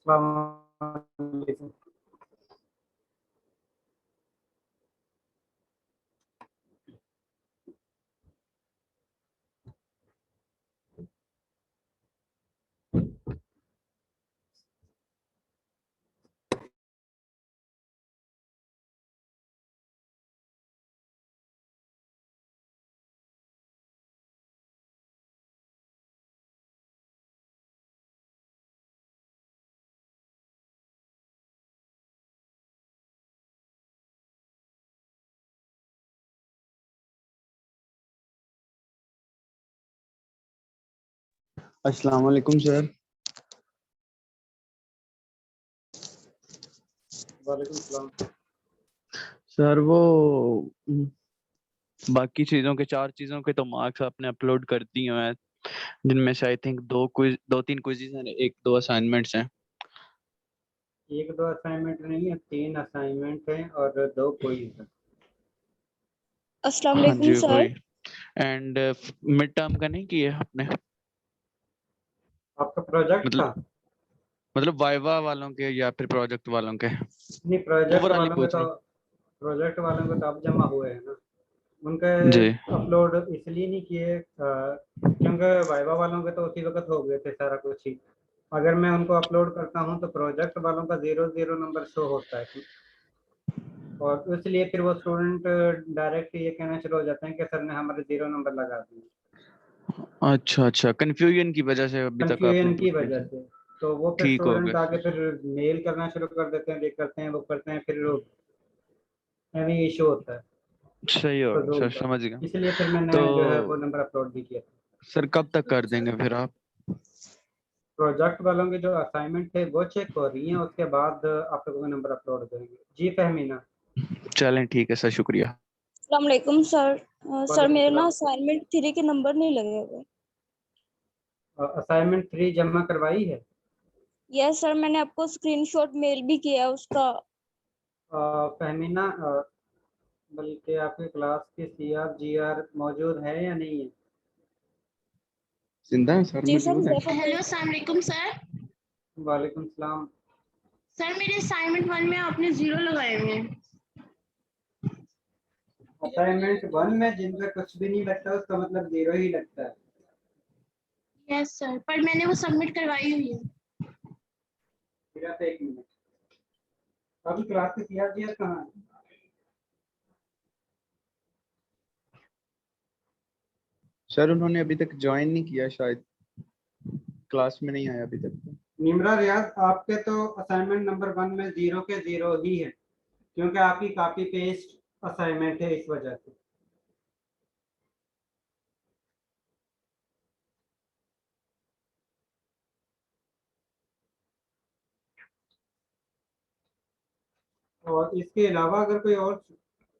अस्सलाम वालेकुम। अस्सलाम वालेकुम सर। वालेकुम सलाम। सर वो बाकी चीजों के 4 चीजों के तो मार्क्स आपने अपलोड कर दिए हैं, जिनमें से आई थिंक 2 3 क्विज़ेस हैं, 1 2 असाइनमेंट्स हैं। एक दो असाइनमेंट नहीं है, 3 असाइनमेंट हैं और 2 क्विज हैं। अस्सलाम हाँ वालेकुम जी सर। वही। एंड मिड टर्म का नहीं किया आपने? आपका प्रोजेक्ट का? मतलब वाइवा वालों के या फिर प्रोजेक्ट वालों के? नहीं, प्रोजेक्ट ओवरऑल ही वालों के पूछ तो रहा अब जमा हुए हैं ना। उनके हूँ जी। अपलोड इसलिए नहीं किए क्योंकि वाइवा वालों के तो उसी वक्त हो गए थे सारा कुछ ही। अगर मैं उनको अपलोड करता हूं तो प्रोजेक्ट वालों का 0 0 नंबर शो होता है, और इसलिए फिर वो स्टूडेंट डायरेक्ट ये कहना शुरू हो जाते हैं कि सर ने हमारे 0 नंबर लगा दिए, अच्छा अच्छा, कंफ्यूजन की वजह से अभी तक आपने कंफ्यूजन की अपलोड वजह नहीं से। तो वो फिर ठीक हो स्टूडेंट आगे गया। फिर मेल करना शुरू कर देते हैं, ये करते हैं वो करते हैं, फिर एनी इशू होता है सही हो गया फजूल सर, का। समझ गया। इसलिए फिर मैंने तो जो है वो नंबर अपलोड भी किया। सर कब तक कर देंगे फिर आप? प्रोजेक्ट वालों के जो असाइनमेंट थे वो चेक हो रही हैं, उसके बाद आप लोगों के नंबर अपलोड करेंगे। जी फहमीना। चलें ठीक है सर, शुक्रिया। अस्सलाम वालेकुम सर। सर वालेकुम मेरे ना सलाम। असाइनमेंट 3 के नंबर नहीं लगे हुए। असाइनमेंट 3 जमा करवाई है? यस सर, मैंने आपको स्क्रीनशॉट मेल भी किया है उसका। फहमीना, बल्कि आपकी क्लास के सीआर जीआर मौजूद है या नहीं है? जिंदा है सर, जी सर, मौजूद है। हेलो अस्सलाम वालेकुम सर। वालेकुम सलाम। सर मेरे असाइनमेंट 1 में आपने 0 लगाए हुए हैं। असाइनमेंट 1 में जिनका कुछ भी नहीं लगता उसका मतलब 0 ही लगता है। यस सर, पर मैंने वो सबमिट करवाई हुई है। सिर्फ 1 मिनट। अभी क्लास के सीआर जीआर कहाँ है? सर उन्होंने अभी तक ज्वाइन नहीं किया, शायद क्लास में नहीं आया अभी तक। निमरा रियाज, आपके तो असाइनमेंट नंबर 1 में 0 के 0 ही है, क्योंकि आपकी कॉपी पेस्ट असाइनमेंट है, इस वजह से। और इसके अलावा अगर कोई और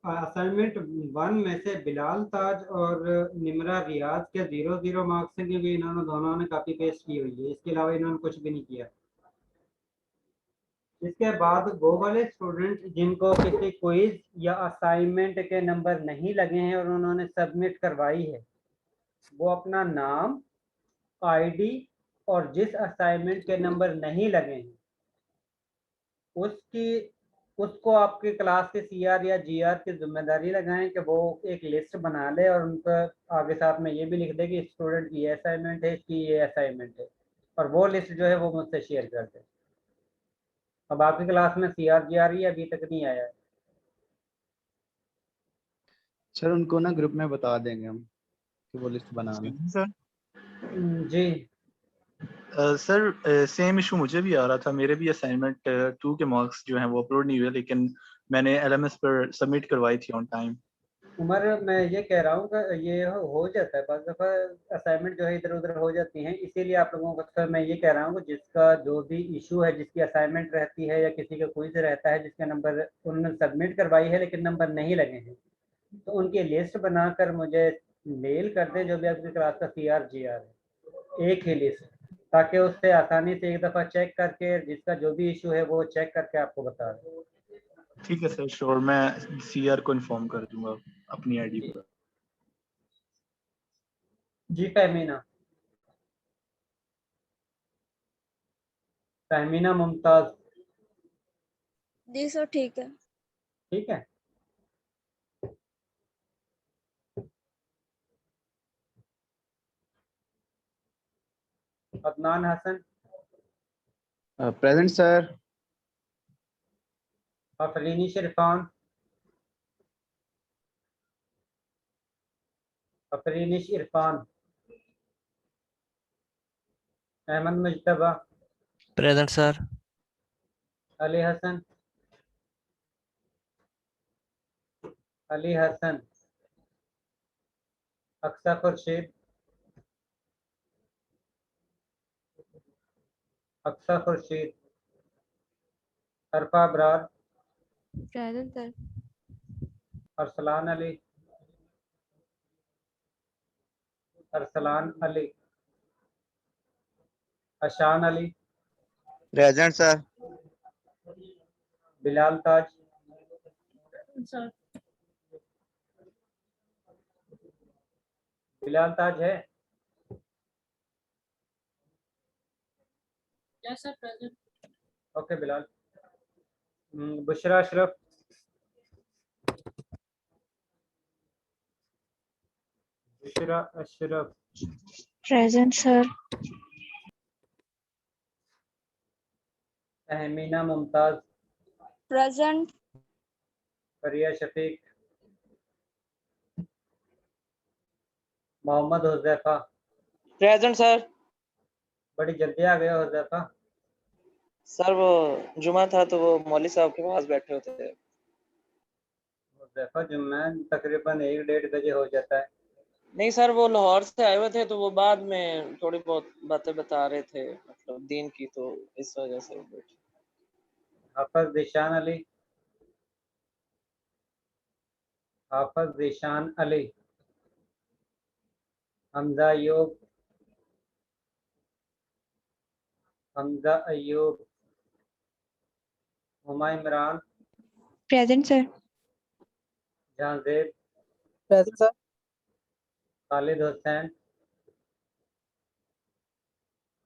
असाइनमेंट 1 में से बिलाल ताज और निमरा रियाज के 0 0 मार्क्स हैं, क्योंकि इन्होंने दोनों ने कॉपी पेस्ट की हुई है, इसके अलावा इन्होंने कुछ भी नहीं किया। इसके बाद वो वाले स्टूडेंट जिनको किसी क्विज या असाइनमेंट के नंबर नहीं लगे हैं और उन्होंने सबमिट करवाई है, वो अपना नाम, आईडी और जिस असाइनमेंट के नंबर नहीं लगे हैं उसकी उसको आपके क्लास के सीआर या जीआर की जिम्मेदारी लगाएं कि वो एक लिस्ट बना ले और उनका आगे साथ में ये भी लिख दे कि स्टूडेंट की ये असाइनमेंट है, इसकी ये असाइनमेंट है, और वो लिस्ट जो है वो मुझसे शेयर कर दे। अब आपकी क्लास में सीआर जीआर ही अभी तक नहीं आया है। सर उनको ना ग्रुप में बता देंगे हम कि वो लिस्ट बना लें। सर जी सर सेम इशू मुझे भी आ रहा था। मेरे भी असाइनमेंट 2 के मार्क्स जो हैं वो अपलोड नहीं हुए, लेकिन मैंने एलएमएस पर सबमिट करवाई थी ऑन टाइम। उमर, मैं ये कह रहा हूँ कि ये हो जाता है, बस दफ़ा असाइनमेंट जो है इधर उधर हो जाती हैं, इसीलिए आप लोगों को अक्सर मैं ये कह रहा हूँ कि जिसका जो भी इशू है, जिसकी असाइनमेंट रहती है या किसी का क्विज रहता है जिसका नंबर उन्होंने सबमिट करवाई है लेकिन नंबर नहीं लगे हैं, तो उनकी लिस्ट बनाकर मुझे मेल कर दें, जो भी आपकी क्लास का सीआर जीआर है, एक ही लिस्ट, ताकि उससे आसानी से एक दफ़ा चेक करके जिसका जो भी इशू है वो चेक करके आपको बता दें। ठीक है सर, श्योर, मैं सीआर को इन्फॉर्म कर दूंगा अपनी आईडी पर। जी फहमीना। तहमीना मुमताज। जी सर ठीक है। ठीक है। Adnan Hasan. Present sir. Afrini Shirfan. Afrinish Irfan. Ahmad Mujtaba. Present sir. Ali Hasan. Ali Hasan. Aqsa Khurshid. Aqsa Khurshid. Arfa Abrar. Present sir. Arsalan Ali. Arsalan Ali. Ashan Ali. Present sir. Bilal Taj. Sir. Bilal Taj है। Yes sir present. Okay Bilal. Bushra Ashraf. Bushra Ashraf. Present sir. Tahmina Mumtaz. Present. Fariya Shafiq. Mohammad Huzaifa. Present sir. बड़ी जल्दी आ गया हुजैफा। सर वो जुमा था तो वो मौलवी साहब के पास बैठे होते थे। हुजैफा जुम्मा तकरीबन 1-1:30 बजे हो जाता है। नहीं सर वो लाहौर से आए हुए थे तो वो बाद में थोड़ी बहुत बातें बता रहे थे मतलब दीन की, तो इस वजह से वो बैठे। Hafiz Zeeshan Ali. Hafiz Zeeshan Ali. Hamza Ayub. Hamza Ayub. Huma Imran. Present sir. Jahanzeb. Present sir. Khalid Hussain.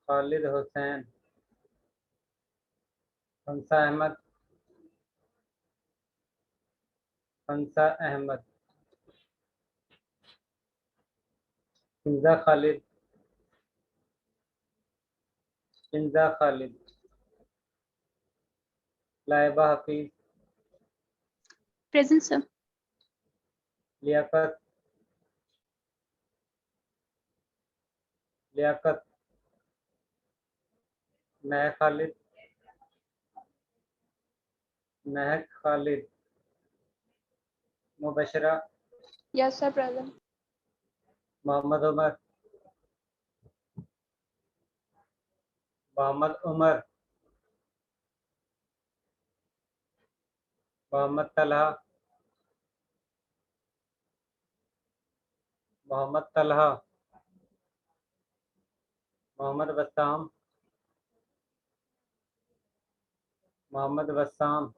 Khalid Hussain. Hansa Ahmad. Hansa Ahmad. Hinza Khalid. Hinza Khalid. Laiba Hafeez. Present sir. Liaquat. Liaquat. Mahak Khalid. Mahak Khalid. Mubashra. Yes sir present. Mohammad Umar. Mohammad Umar. Mohammad Talha. Mohammad Talha. Mohammad Bassam. Mohammad Bassam.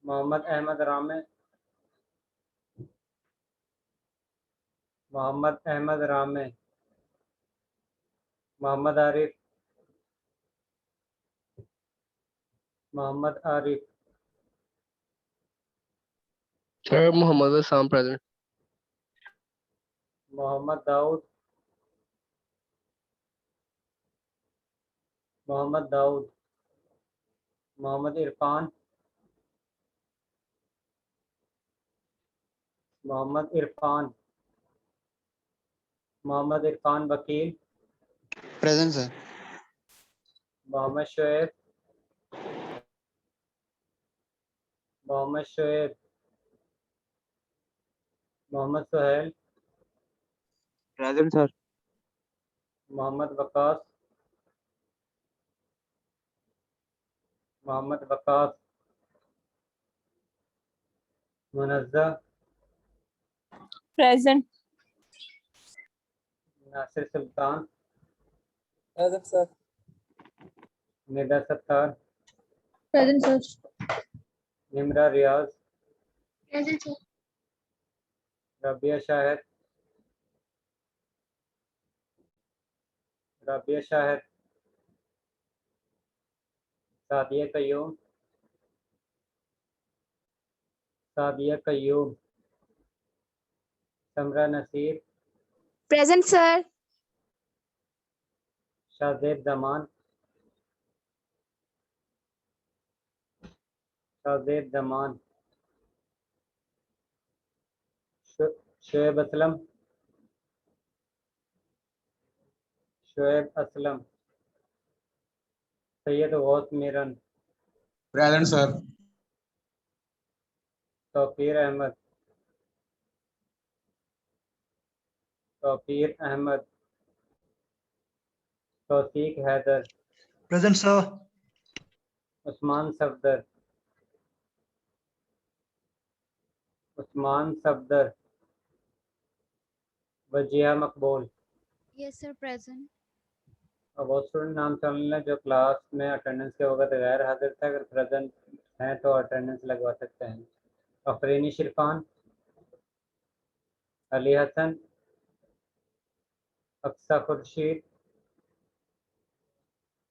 Mohammad Ahmad Rame. Mohammad Ahmad Rame. Mohammad Arif. Mohammad Arif. Sir Mohammad Asam present. Mohammad Daud. Mohammad Daud. Mohammad Irfan. Mohammad Irfan. Mohammad Irfan Vakil. Present sir. Mohammad Shoaib. Mohammad Shoaib. Mohammad Suhail. Present sir. Mohammad Waqas. Mohammad Waqas. Munazza. Present. Nasir Sultan. Present sir. Nida Sattar. Present sir. Nimra Riaz. Present sir. Rabia Shahid. Rabia Shahid. Sadia Qayyum, Sadia Qayyum, Samra Naseer, present sir. Shahzeb Zaman, Shahzeb Zaman, Shoaib Aslam, Shoaib Aslam, Syed Ghaus Meeran, present sir. Tauqeer Ahmad, Tauqeer Ahmad, Tauseeq Haider, present sir. Usman Safdar, Usman Safdar, Wajiha Maqbool. Yes sir present. अब वो student नाम सुन लें जो class में attendance के वक्त गैर हाजिर थे, अगर प्रेजेंट हैं तो अटेंडेंस लगवा सकते हैं। अफरीनी शिरफान, अली हसन, अक्सा खुर्शीद,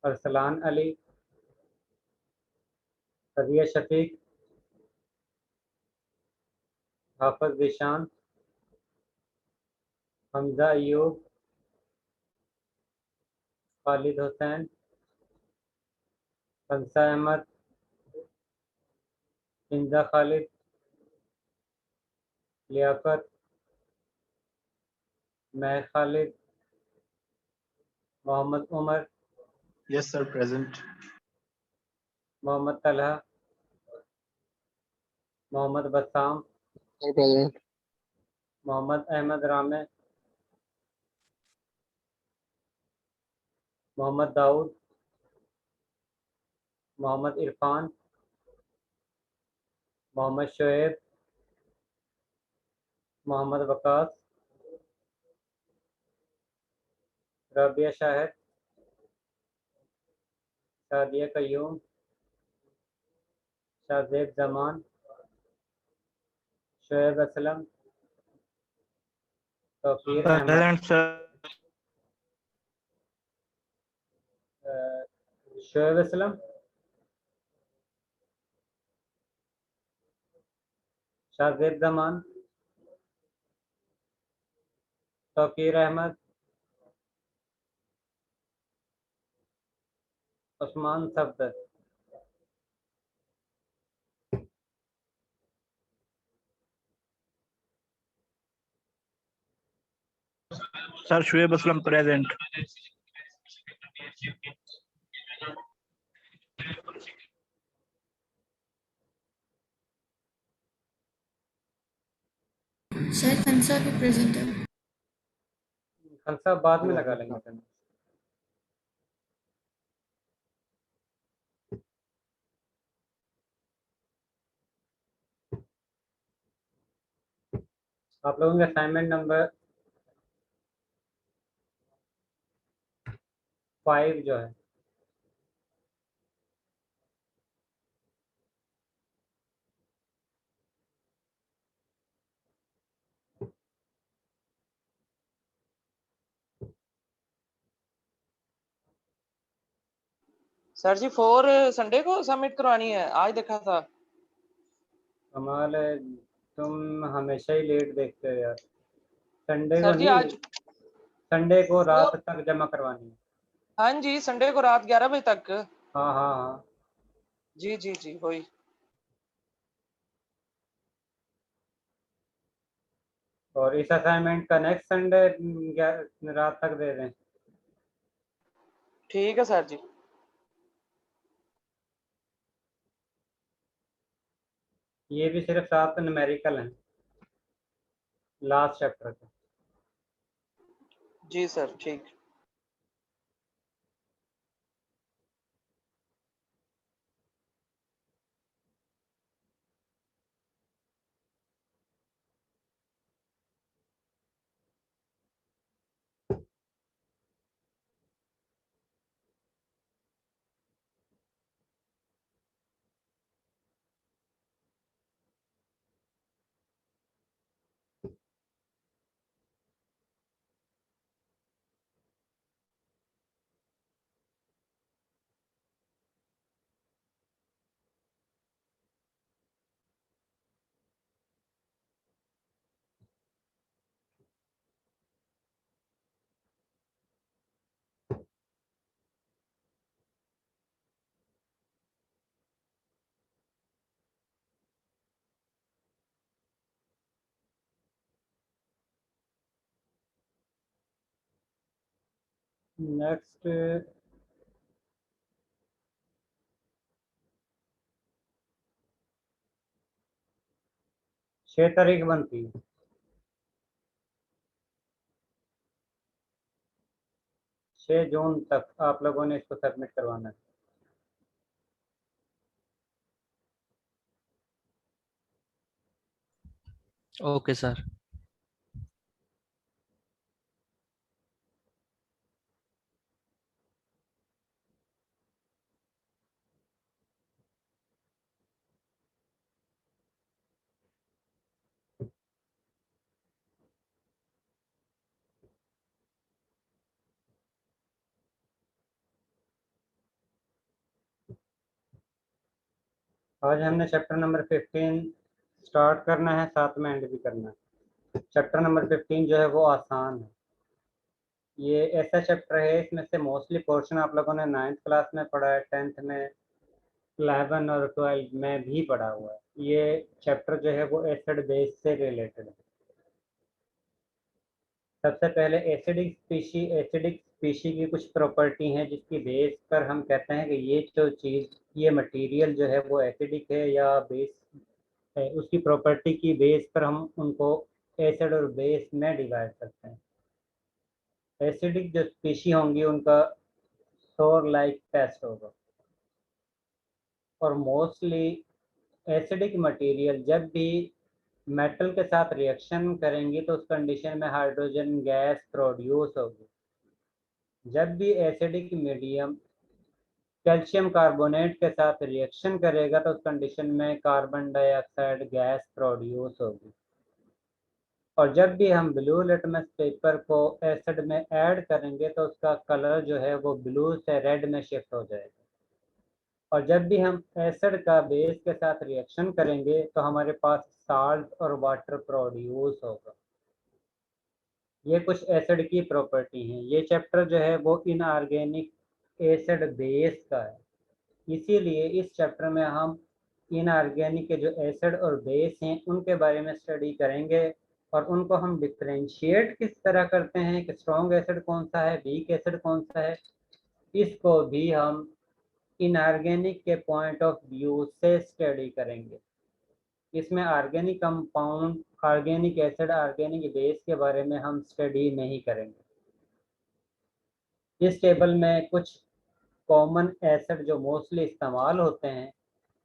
अरसलान अली, रबिया शफीक, हाफिज जिशान, हमजा अयूब, खालिद हुसैन, हंसा अहमद, हिंदा खालिद, लियाकत, मैं Khalid, Mohammad Umar, yes sir present. Mohammad Talha, Mohammad Basam, sir present. Mohammad Ahmad Rame, Mohammad Daud, Mohammad Irfan, Mohammad Shoaib, Mohammad Waqas, Rabia Shahid, Sadia Qayyum, Shahzeb Zaman, Shoaib Aslam, Tauqeer Ahmad, present sir. Shoaib Aslam, Shahzeb Zaman, Tauqeer Ahmad, Usman Safdar. Sir Shoaib Aslam present. Sir Khansa भी प्रेजेंट है। खलसा बाद में लगा लेंगे सर। आप लोगों के असाइनमेंट नंबर 5 जो है, सर जी 4 संडे को सबमिट करवानी है, आज देखा था। कमाल है, तुम हमेशा ही लेट देखते हो यार। संडे को सर जी नहीं, आज संडे को रात तक जमा करवानी है। हाँ जी संडे को रात 11 बजे तक। हाँ हाँ हाँ, जी जी जी वही। और इस असाइनमेंट का नेक्स्ट संडे रात तक दे दें। ठीक है सर जी। ये भी सिर्फ 7 न्यूमेरिकल हैं लास्ट चैप्टर का। जी सर ठीक। नेक्स्ट 6 तारीख बनती है। 6 जून तक आप लोगों ने इसको सबमिट करवाना है। Okay sir. आज हमने चैप्टर नंबर 15 स्टार्ट करना है, साथ में एंड भी करना है। चैप्टर नंबर 15 जो है वो आसान है। ये ऐसा चैप्टर है, इसमें से मोस्टली पोर्शन आप लोगों ने 9th क्लास में पढ़ा है, 10th में, 11 और 12 में भी पढ़ा हुआ है। ये चैप्टर जो है वो एसिड बेस से रिलेटेड है। सबसे पहले एसिडिक स्पीशी की कुछ प्रॉपर्टी हैं जिसकी बेस पर हम कहते हैं कि ये जो चीज़, ये मटेरियल जो है वो एसिडिक है या बेस है। उसकी प्रॉपर्टी की बेस पर हम उनको एसिड और बेस में डिवाइड करते हैं। एसिडिक जो स्पीशी होंगी उनका सोर लाइक टेस्ट होगा, और मोस्टली एसिडिक मटेरियल जब भी मेटल के साथ रिएक्शन करेंगी तो उस कंडीशन में हाइड्रोजन गैस प्रोड्यूस होगी। जब भी एसिडिक मीडियम कैल्शियम कार्बोनेट के साथ रिएक्शन करेगा तो उस कंडीशन में कार्बन डाइऑक्साइड गैस प्रोड्यूस होगी। और जब भी हम ब्लू लिटमस पेपर को एसिड में ऐड करेंगे तो उसका कलर जो है वो ब्लू से रेड में शिफ्ट हो जाएगा। और जब भी हम एसिड का बेस के साथ रिएक्शन करेंगे तो हमारे पास साल्ट और वाटर प्रोड्यूस होगा। ये कुछ एसिड की प्रॉपर्टी हैं। ये चैप्टर जो है वो इनऑर्गेनिक एसिड बेस का है, इसीलिए इस चैप्टर में हम इनऑर्गेनिक के जो एसिड और बेस हैं उनके बारे में स्टडी करेंगे, और उनको हम डिफ्रेंशिएट किस तरह करते हैं कि स्ट्रॉन्ग एसिड कौन सा है, वीक एसिड कौन सा है, इसको भी हम इनऑर्गेनिक के पॉइंट ऑफ व्यू से स्टडी करेंगे। इसमें organic compound, organic acid, organic base के बारे में हम स्टडी नहीं करेंगे। इस टेबल में कुछ कॉमन एसिड जो मोस्टली इस्तेमाल होते हैं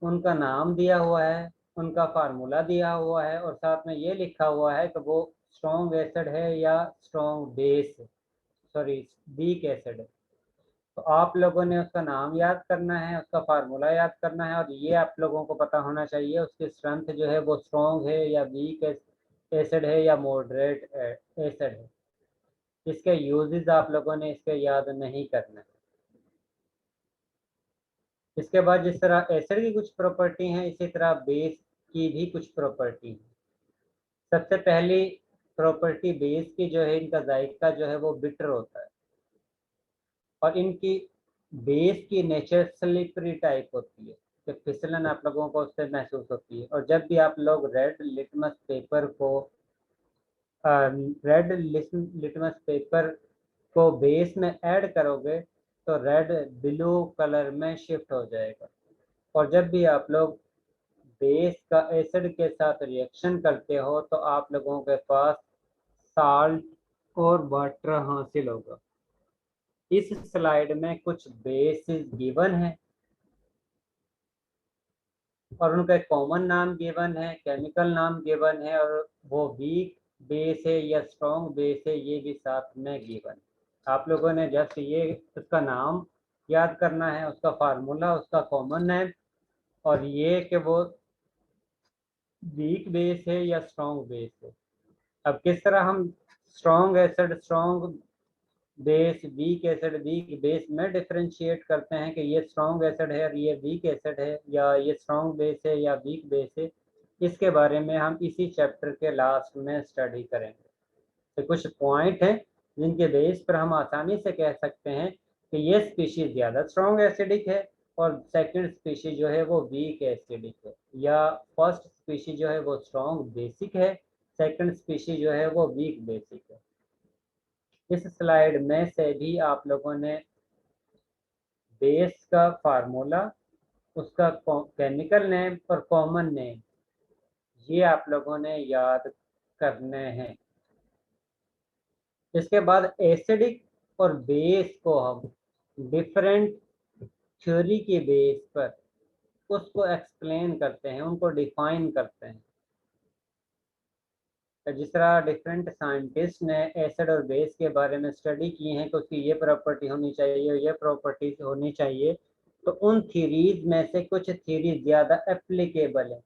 उनका नाम दिया हुआ है, उनका फार्मूला दिया हुआ है, और साथ में ये लिखा हुआ है कि वो स्ट्रॉन्ग एसिड है या strong base, sorry weak acid है। तो आप लोगों ने उसका नाम याद करना है, उसका फार्मूला याद करना है, और ये आप लोगों को पता होना चाहिए उसकी स्ट्रेंथ जो है वो स्ट्रॉन्ग है या वीक एसिड है या मॉडरेट एसिड है। इसके यूजेस आप लोगों ने इसके याद नहीं करना है। इसके बाद जिस तरह एसिड की कुछ प्रॉपर्टी हैं, इसी तरह बेस की भी कुछ प्रॉपर्टी है। सबसे पहली प्रॉपर्टी बेस की जो है, इनका जायका जो है वो बिटर होता है, और इनकी बेस की नेचर स्लिपरी टाइप होती है कि फिसलन आप लोगों को उससे महसूस होती है। और जब भी आप लोग रेड लिटमस पेपर को बेस में ऐड करोगे तो रेड ब्लू कलर में शिफ्ट हो जाएगा। और जब भी आप लोग बेस का एसिड के साथ रिएक्शन करते हो तो आप लोगों के पास साल्ट और वाटर हासिल होगा। इस स्लाइड में कुछ बेसिस गिवन है और उनका कॉमन नाम गिवन है, केमिकल नाम गिवन है, और वो वीक बेस है या स्ट्रॉन्ग बेस है ये भी साथ में गिवन है। आप लोगों ने जस्ट ये उसका नाम याद करना है, उसका फार्मूला, उसका कॉमन नेम, और ये कि वो वीक बेस है या स्ट्रॉन्ग बेस है। अब किस तरह हम strong acid, strong base, weak acid, weak base में डिफरेंशिएट करते हैं कि ये स्ट्रॉन्ग एसिड है और ये वीक एसिड है, या ये स्ट्रॉन्ग बेस है या वीक बेस है, इसके बारे में हम इसी चैप्टर के लास्ट में स्टडी करेंगे। तो कुछ पॉइंट हैं जिनके बेस पर हम आसानी से कह सकते हैं कि ये स्पीशीज ज़्यादा स्ट्रॉन्ग एसिडिक है और सेकंड स्पीशीज जो है वो वीक एसिडिक है, या फर्स्ट स्पीशीज जो है वो स्ट्रॉन्ग बेसिक है, सेकंड स्पीशीज जो है वो वीक बेसिक है। इस स्लाइड में से भी आप लोगों ने बेस का फार्मूला, उसका केमिकल नेम और कॉमन नेम, ये आप लोगों ने याद करने हैं। इसके बाद एसिडिक और बेस को हम डिफरेंट थ्योरी के बेस पर उसको एक्सप्लेन करते हैं, उनको डिफाइन करते हैं। तो जिस तरह डिफरेंट साइंटिस्ट ने एसिड और बेस के बारे में स्टडी की है कि उसकी ये प्रॉपर्टी होनी चाहिए, ये प्रॉपर्टी होनी चाहिए, तो उन थ्योरीज में से कुछ थ्योरी ज़्यादा एप्लीकेबल है,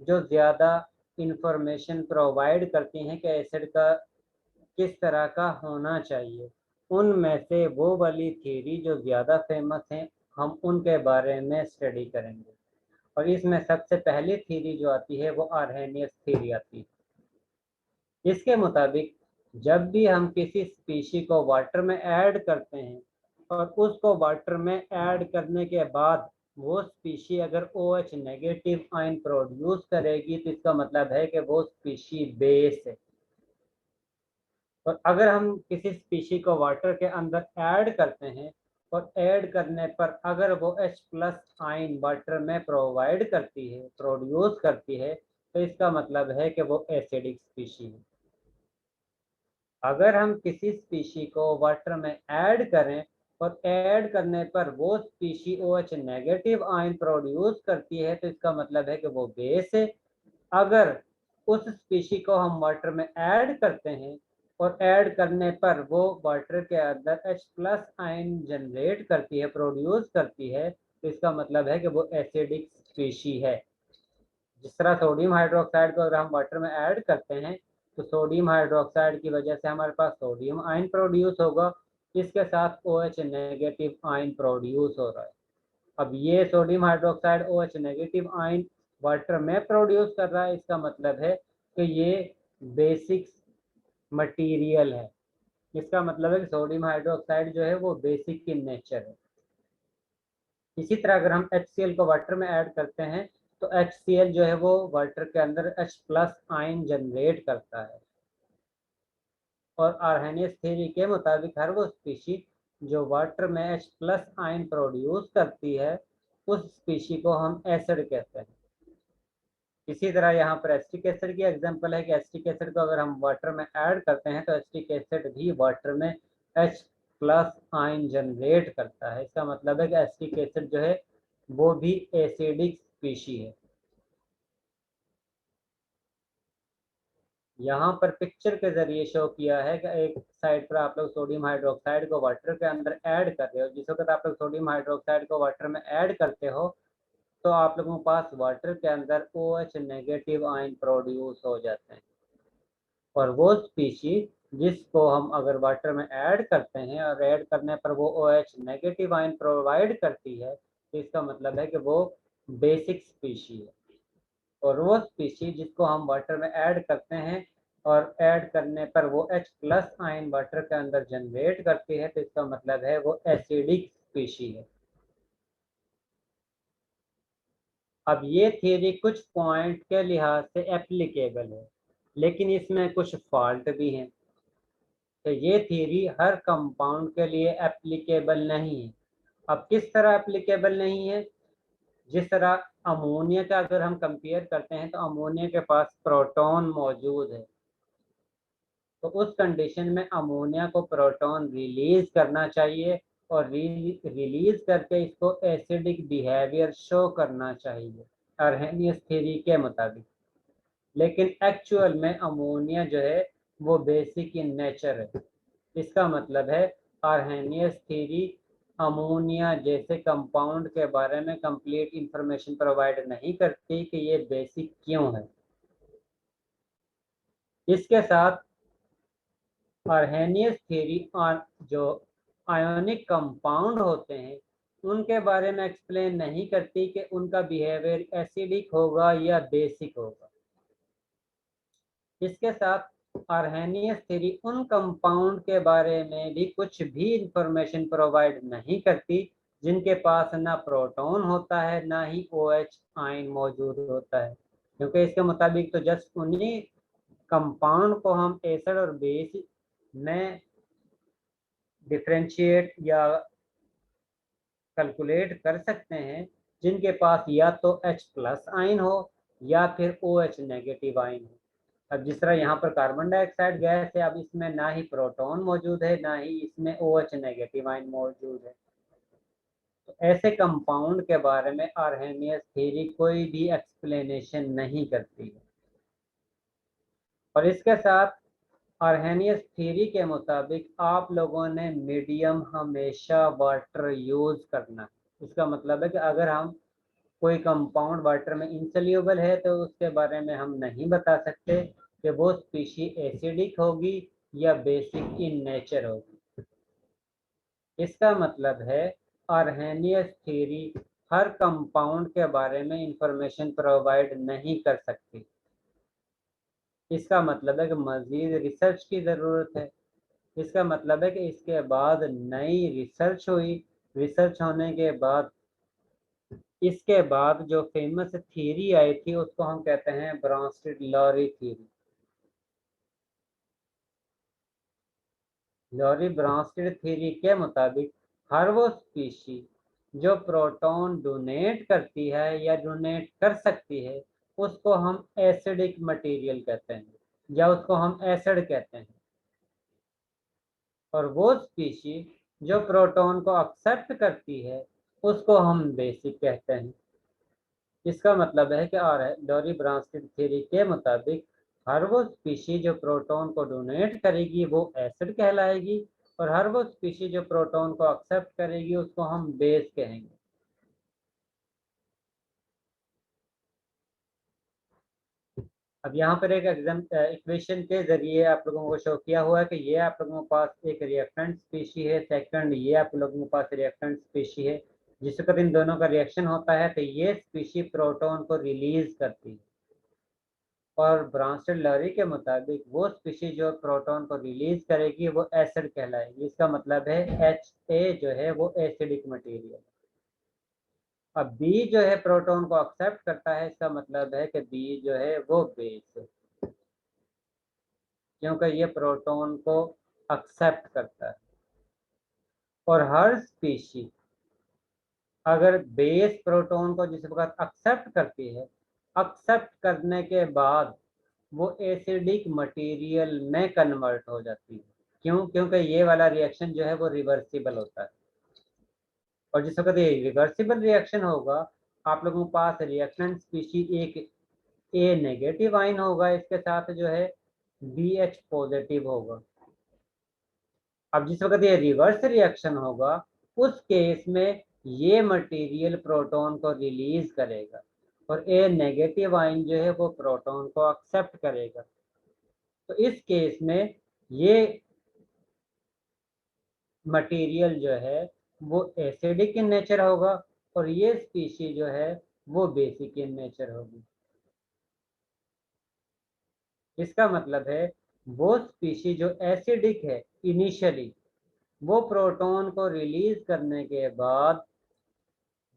जो ज़्यादा इंफॉर्मेशन प्रोवाइड करती हैं कि एसिड का किस तरह का होना चाहिए। उनमें से वो वाली थ्योरी जो ज़्यादा फेमस हैं, हम उनके बारे में स्टडी करेंगे। और इसमें सबसे पहली थ्योरी जो आती है वो आर्हेनियस थ्योरी आती है। इसके मुताबिक जब भी हम किसी स्पीशी को वाटर में ऐड करते हैं और उसको वाटर में ऐड करने के बाद वो स्पीशी अगर OH नेगेटिव आयन प्रोड्यूस करेगी तो इसका मतलब है कि वो स्पीशी बेस है। और अगर हम किसी स्पीशी को वाटर के अंदर ऐड करते हैं और ऐड करने पर अगर वो H+ आयन वाटर में प्रोवाइड करती है, प्रोड्यूस करती है, तो इसका मतलब है कि वो एसिडिक स्पीशी है। अगर हम किसी स्पीशी को वाटर में ऐड करें और ऐड करने पर वो species OH negative ion produce करती है, तो इसका मतलब है कि वो बेस है। अगर उस स्पीशी को हम वाटर में ऐड करते हैं और ऐड करने पर वो वाटर के अंदर H+ आयन जनरेट करती है, प्रोड्यूस करती है, तो इसका मतलब है कि वो एसिडिक स्पीशी है। जिस तरह सोडियम हाइड्रोक्साइड को अगर हम वाटर में ऐड करते हैं तो सोडियम हाइड्रोक्साइड की वजह से हमारे पास सोडियम आयन प्रोड्यूस होगा, इसके साथ OH नेगेटिव आयन प्रोड्यूस हो रहा है। अब ये sodium hydroxide OH negative ion water में प्रोड्यूस कर रहा है, इसका मतलब है कि ये बेसिक मटेरियल है। इसका मतलब है कि सोडियम हाइड्रोक्साइड जो है वो बेसिक इन नेचर है। इसी तरह अगर हम HCl को वाटर में ऐड करते हैं तो HCl जो है वो वाटर के अंदर H+ आयन जनरेट करता है। और आर्हेनियस थ्योरी के मुताबिक हर वो स्पीशी जो वाटर में H+ आयन प्रोड्यूस करती है, उस स्पीशी को हम एसिड कहते हैं। इसी तरह यहाँ पर एसिटिक एसिड की एग्जांपल है कि एसिटिक एसिड को अगर हम वाटर में ऐड करते हैं तो एसिटिक एसिड भी वाटर में H+ आयन जनरेट करता है। इसका मतलब है कि एसिटिक एसिड जो है वो भी एसिडिक स्पीशी है। यहाँ पर पिक्चर के जरिए शो किया है कि एक साइड पर आप लोग सोडियम हाइड्रोक्साइड को वाटर के अंदर ऐड कर रहे हो। जिस वक्त आप लोग सोडियम हाइड्रोक्साइड को वाटर में ऐड करते हो तो आप लोगों के पास वाटर के अंदर OH नेगेटिव आयन प्रोड्यूस हो जाते हैं। और वो स्पीशी जिसको हम अगर वाटर में ऐड करते हैं और ऐड करने पर वो OH नेगेटिव आयन प्रोवाइड करती है, तो इसका मतलब है कि वो बेसिक स्पीशी है। और वो स्पीशी जिसको हम वाटर में ऐड करते हैं और ऐड करने पर वो H+ आयन वाटर के अंदर जनरेट करती है, तो इसका मतलब है वो एसिडिक स्पीशी है। अब ये थियरी कुछ पॉइंट के लिहाज से एप्लीकेबल है, लेकिन इसमें कुछ फॉल्ट भी हैं। तो ये थियरी हर कंपाउंड के लिए एप्लीकेबल नहीं है। अब किस तरह एप्लीकेबल नहीं है? जिस तरह अमोनिया का अगर हम कंपेयर करते हैं तो अमोनिया के पास प्रोटॉन मौजूद है, तो उस कंडीशन में अमोनिया को प्रोटॉन रिलीज करना चाहिए और रिलीज करके इसको एसिडिक बिहेवियर शो करना चाहिए आर्हेनियस थ्योरी के मुताबिक। लेकिन एक्चुअल में अमोनिया जो है वो बेसिक इन नेचर है। इसका मतलब है आर्हेनियस थ्योरी अमोनिया जैसे कंपाउंड के बारे में कंप्लीट इंफॉर्मेशन प्रोवाइड नहीं करती कि ये बेसिक क्यों है। इसके साथ आर्हेनियस थ्योरी जो आयोनिक कंपाउंड होते हैं उनके बारे में एक्सप्लेन नहीं करती कि उनका बिहेवियर एसिडिक होगा या बेसिक होगा। इसके साथ आर्हेनियस थ्योरी उन कंपाउंड के बारे में भी कुछ भी इंफॉर्मेशन प्रोवाइड नहीं करती जिनके पास ना प्रोटॉन होता है ना ही OH आयन मौजूद होता है, क्योंकि इसके मुताबिक तो जस्ट उन्हीं कंपाउंड को हम एसिड और बेस में डिफरेंशिएट या कैलकुलेट कर सकते हैं जिनके पास या तो H+ आयन हो या फिर OH नेगेटिव आयन हो। अब जिस तरह यहाँ पर कार्बन डाइऑक्साइड गैस है, अब इसमें ना ही प्रोटॉन मौजूद है ना ही इसमें OH नेगेटिव आयन मौजूद है। तो ऐसे कंपाउंड के बारे में आर्हेनियस थ्योरी कोई भी एक्सप्लेनेशन नहीं करती है। और इसके साथ आर्हेनियस थ्योरी के मुताबिक आप लोगों ने मीडियम हमेशा वाटर यूज करना है। इसका मतलब है कि अगर हम कोई कंपाउंड वाटर में इंसोल्यूबल है तो उसके बारे में हम नहीं बता सकते कि वो स्पीशी एसिडिक होगी या बेसिक इन नेचर होगी। इसका मतलब है आर्हेनियस थ्योरी हर कंपाउंड के बारे में इंफॉर्मेशन प्रोवाइड नहीं कर सकती। इसका मतलब है कि मज़ीद रिसर्च की ज़रूरत है। इसका मतलब है कि इसके बाद नई रिसर्च हुई, रिसर्च होने के बाद इसके बाद जो फेमस थ्योरी आई थी उसको हम कहते हैं ब्रांस्टेड-लॉरी थ्योरी। लॉरी ब्रांस्टेड थ्योरी के मुताबिक हर वो स्पीशी जो प्रोटॉन डोनेट करती है या डोनेट कर सकती है उसको हम एसिडिक मटेरियल कहते हैं या उसको हम एसिड कहते हैं, और वो स्पीशी जो प्रोटॉन को एक्सेप्ट करती है उसको हम बेसिक कहते हैं। इसका मतलब है कि लॉरी ब्रांस्टेड थ्योरी के मुताबिक हर वो स्पीशी जो प्रोटॉन को डोनेट करेगी वो एसिड कहलाएगी, और हर वो स्पीशी जो प्रोटॉन को एक्सेप्ट करेगी उसको हम बेस कहेंगे। अब यहाँ पर एक इक्वेशन के जरिए आप लोगों को शो किया हुआ है कि ये आप लोगों के पास एक रिएक्टेंट स्पीशी है, सेकंड ये आप लोगों के पास रिएक्टेंट स्पीशी है। जिस वक्त इन दोनों का रिएक्शन होता है तो ये स्पीशी प्रोटॉन को रिलीज करती है, और ब्रांस्टेड-लॉरी के मुताबिक वो स्पीशी जो प्रोटॉन को रिलीज करेगी वो एसिड कहलाएगी। इसका मतलब है Ha जो है वो एसिडिक मटेरियल। अब B जो है प्रोटॉन को एक्सेप्ट करता है, इसका मतलब है कि B जो है वो बेस है, क्योंकि ये प्रोटॉन को एक्सेप्ट करता है। और हर स्पीशी अगर बेस प्रोटॉन को जिस वक्त एक्सेप्ट करती है, एक्सेप्ट करने के बाद वो एसिडिक मटेरियल में कन्वर्ट हो जाती है। क्यों? क्योंकि ये वाला रिएक्शन जो है वो रिवर्सिबल होता है, और जिस वक्त ये रिवर्सिबल रिएक्शन होगा आप लोगों के पास रिएक्टेंट स्पीशी एक A नेगेटिव आयन होगा, इसके साथ जो है BH पॉजिटिव होगा। अब जिस वक्त ये रिवर्स रिएक्शन होगा उस केस में ये मटेरियल प्रोटॉन को रिलीज करेगा, और A नेगेटिव आयन जो है वो प्रोटॉन को एक्सेप्ट करेगा। तो इस केस में ये मटेरियल जो है वो एसिडिक इन नेचर होगा, और ये स्पीशी जो है वो बेसिक इन नेचर होगी। इसका मतलब है वो स्पीशी जो एसिडिक है इनिशियली, वो प्रोटॉन को रिलीज करने के बाद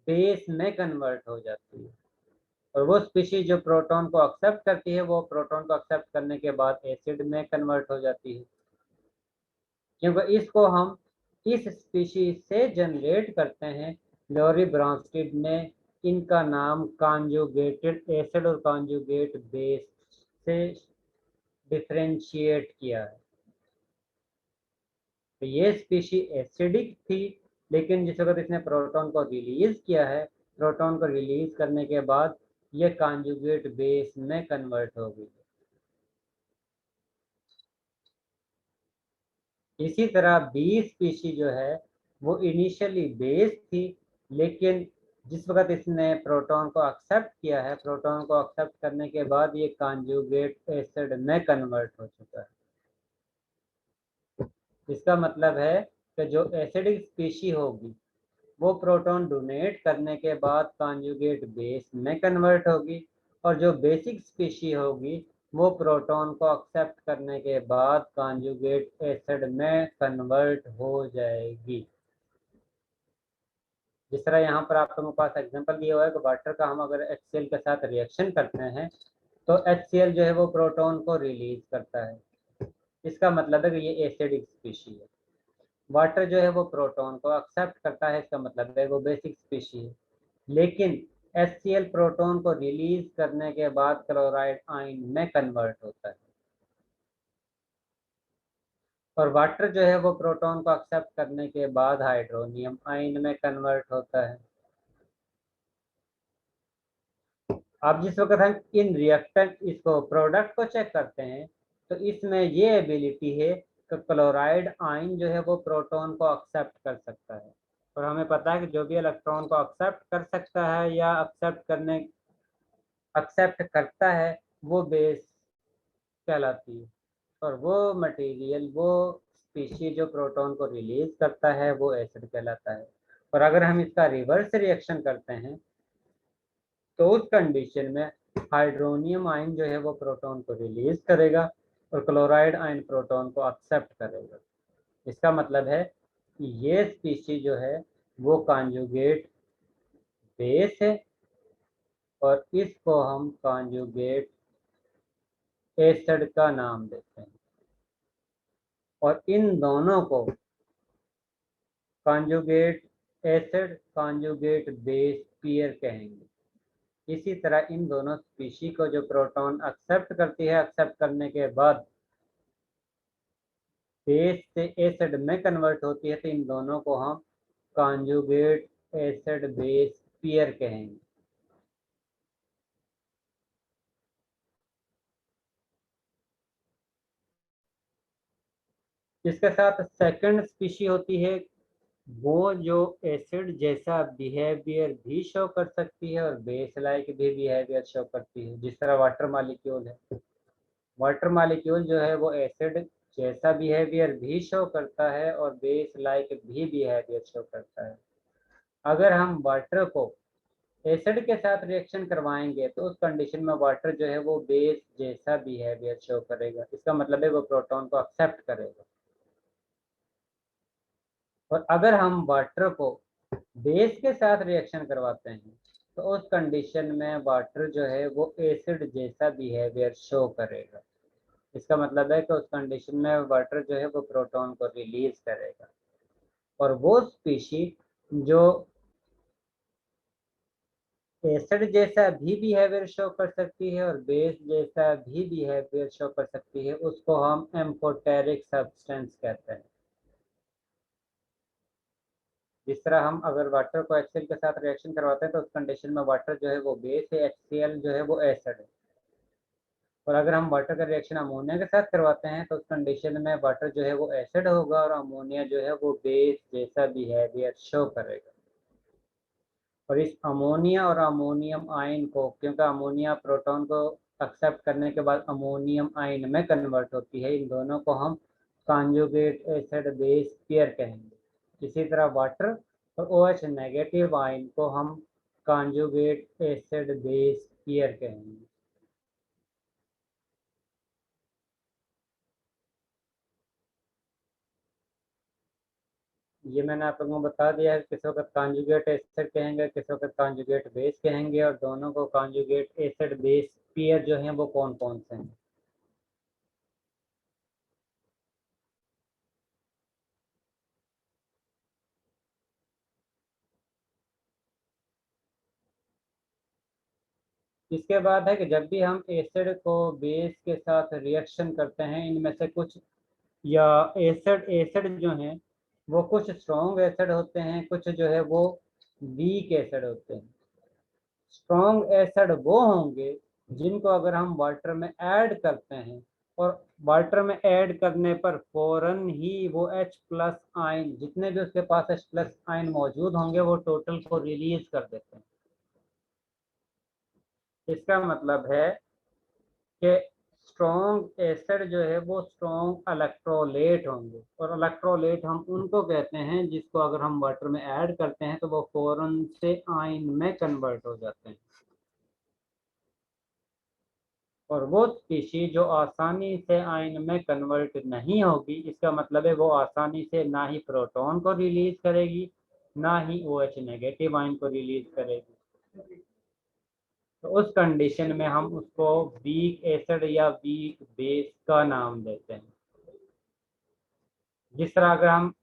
बेस में कन्वर्ट हो जाती है, और वो स्पीशी जो प्रोटॉन को एक्सेप्ट करती है वो प्रोटॉन को एक्सेप्ट करने के बाद एसिड में कन्वर्ट हो जाती है। क्योंकि इसको हम इस स्पीशी से जनरेट करते हैं। लॉरी ब्रांस्टेड ने इनका नाम कॉन्जुगेटेड एसिड और कॉन्जुगेट बेस से डिफरेंशिएट किया है। तो ये स्पीशी एसिडिक थी, लेकिन जिस वक्त इसने प्रोटॉन को रिलीज किया है, प्रोटॉन को रिलीज करने के बाद ये कॉन्जुगेट बेस में कन्वर्ट हो गई। इसी तरह बी स्पीशी जो है वो इनिशियली बेस थी, लेकिन जिस वक्त इसने प्रोटॉन को एक्सेप्ट किया है, प्रोटॉन को एक्सेप्ट करने के बाद ये कॉन्जुगेट एसिड में कन्वर्ट हो चुका है। इसका मतलब है कि जो एसिडिक स्पीशी होगी वो प्रोटॉन डोनेट करने के बाद कॉन्जुगेट बेस में कन्वर्ट होगी, और जो बेसिक स्पीशी होगी वो प्रोटॉन को एक्सेप्ट करने के बाद कॉन्जुगेट एसिड में कन्वर्ट हो जाएगी। जिस तरह यहाँ पर आप लोगों के पास एग्जांपल दिया हुआ है कि वाटर का हम अगर HCl के साथ रिएक्शन करते हैं तो HCl जो है वो प्रोटॉन को रिलीज करता है। इसका मतलब है कि ये एसिडिक स्पीशी है। वाटर जो है वो प्रोटॉन को एक्सेप्ट करता है, इसका मतलब है वो बेसिक स्पीशी है। लेकिन HCl प्रोटॉन को रिलीज करने के बाद क्लोराइड आयन में कन्वर्ट होता है, और वाटर जो है वो प्रोटॉन को एक्सेप्ट करने के बाद हाइड्रोनियम आयन में कन्वर्ट होता है। अब जिस वक्त हम इन रिएक्टेंट इसको प्रोडक्ट को चेक करते हैं तो इसमें ये एबिलिटी है कि क्लोराइड आयन जो है वो प्रोटॉन को एक्सेप्ट कर सकता है, और हमें पता है कि जो भी इलेक्ट्रॉन को एक्सेप्ट कर सकता है या एक्सेप्ट करता है वो बेस कहलाती है, और वो मटेरियल वो स्पीशीज जो प्रोटॉन को रिलीज करता है वो एसिड कहलाता है। और अगर हम इसका रिवर्स रिएक्शन करते हैं तो उस कंडीशन में हाइड्रोनियम आयन जो है वो प्रोटॉन को रिलीज करेगा और क्लोराइड आयन प्रोटॉन को एक्सेप्ट करेगा। इसका मतलब है कि ये स्पीशीज जो है वो कॉन्जुगेट बेस है, और इसको हम कॉन्जुगेट एसिड का नाम देते हैं, और इन दोनों को conjugate acid conjugate base pair कहेंगे। इसी तरह इन दोनों स्पीशी को जो प्रोटॉन एक्सेप्ट करती है, एक्सेप्ट करने के बाद बेस से एसिड में कन्वर्ट होती है, तो इन दोनों को हम कॉन्जुगेट एसिड बेस पेयर कहेंगे। इसके साथ सेकंड स्पीशी होती है वो जो एसिड जैसा बिहेवियर भी शो कर सकती है और बेस लाइक भी बिहेवियर शो करती है, जिस तरह वाटर मॉलिक्यूल है। वाटर मॉलिक्यूल जो है वो एसिड जैसा बिहेवियर भी शो करता है और बेस लाइक भी बिहेवियर शो करता है। अगर हम वाटर को एसिड के साथ रिएक्शन करवाएंगे तो उस कंडीशन में वाटर जो है वो बेस जैसा बिहेवियर शो करेगा, इसका मतलब है वो प्रोटॉन को एक्सेप्ट करेगा। और अगर हम वाटर को बेस के साथ रिएक्शन करवाते हैं तो उस कंडीशन में वाटर जो है वो एसिड जैसा बिहेवियर शो करेगा, इसका मतलब है कि उस कंडीशन में वाटर जो है वो प्रोटॉन को रिलीज करेगा। और वो स्पीशी जो एसिड जैसा भी बिहेवियर शो कर सकती है और बेस जैसा भी बिहेवियर शो कर सकती है उसको हम एम्फोटेरिक सब्सटेंस कहते हैं। जिस तरह हम अगर वाटर को HCl के साथ रिएक्शन करवाते हैं तो उस कंडीशन में वाटर जो है वो बेस है, HCl जो है वो एसिड है। और अगर हम वाटर का रिएक्शन अमोनिया के साथ करवाते हैं तो उस कंडीशन में वाटर जो है वो एसिड होगा और अमोनिया जो है वो बेस जैसा बिहेवियर शो करेगा। और इस अमोनिया और अमोनियम आयन को, क्योंकि अमोनिया प्रोटॉन को एक्सेप्ट करने के बाद अमोनियम आयन में कन्वर्ट होती है, इन दोनों को हम कॉन्जुगेट एसिड बेस पेयर कहेंगे। इसी तरह वाटर और OH नेगेटिव आयन को हम कॉन्जुगेट एसिड बेस पेयर कहेंगे। ये मैंने आप लोगों को बता दिया है, किस वक्त कॉन्जुगेट एसिड कहेंगे, किस वक्त कॉन्जुगेट बेस कहेंगे, और दोनों को कॉन्जुगेट एसिड बेस पेयर जो हैं वो कौन कौन से हैं। इसके बाद है कि जब भी हम एसिड को बेस के साथ रिएक्शन करते हैं, इनमें से कुछ या एसिड जो हैं वो कुछ स्ट्रॉन्ग एसिड होते हैं, कुछ जो है वो वीक एसिड होते हैं। स्ट्रॉन्ग एसिड वो होंगे जिनको अगर हम वाटर में ऐड करते हैं और वाटर में ऐड करने पर फौरन ही वो H+ आयन, जितने भी उसके पास H+ आयन मौजूद होंगे, वो टोटल को रिलीज कर देते हैं। इसका मतलब है कि स्ट्रॉन्ग एसिड जो है वो स्ट्रॉन्ग इलेक्ट्रोलेट होंगे, और इलेक्ट्रोलेट हम उनको कहते हैं जिसको अगर हम वाटर में ऐड करते हैं तो वो फौरन से आयन में कन्वर्ट हो जाते हैं। और वो स्पीशी जो आसानी से आयन में कन्वर्ट नहीं होगी, इसका मतलब है वो आसानी से ना ही प्रोटॉन को रिलीज करेगी ना ही OH नेगेटिव आयन को रिलीज करेगी। तो उस कंडीशन में हम उसको वीक एसिड या वीक बेस का नाम देते हैं। जिस तरह अगर हम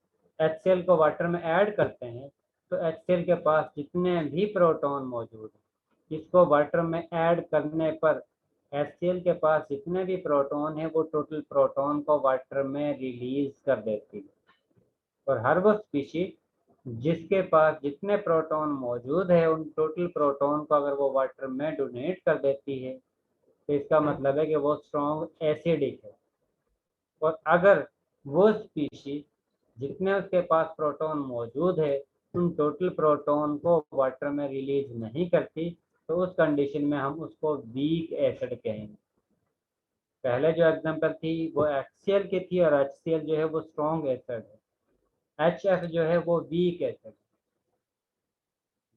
HCl को वाटर में ऐड करते हैं तो HCl के पास जितने भी प्रोटॉन मौजूद हैं, इसको वाटर में ऐड करने पर HCl के पास जितने भी प्रोटॉन हैं वो टोटल प्रोटॉन को वाटर में रिलीज कर देती है। और हर वो स्पीशीज जिसके पास जितने प्रोटॉन मौजूद है उन टोटल प्रोटॉन को अगर वो वाटर में डोनेट कर देती है तो इसका मतलब है कि वो स्ट्रॉन्ग एसिडिक है। और अगर वो स्पीशीज जितने उसके पास प्रोटॉन मौजूद है उन टोटल प्रोटॉन को वाटर में रिलीज नहीं करती तो उस कंडीशन में हम उसको वीक एसिड कहेंगे। पहले जो एग्जांपल थी वो HCl की थी और HCl जो है वो स्ट्रॉन्ग एसिड है, HF जो है वो वीक एसिड।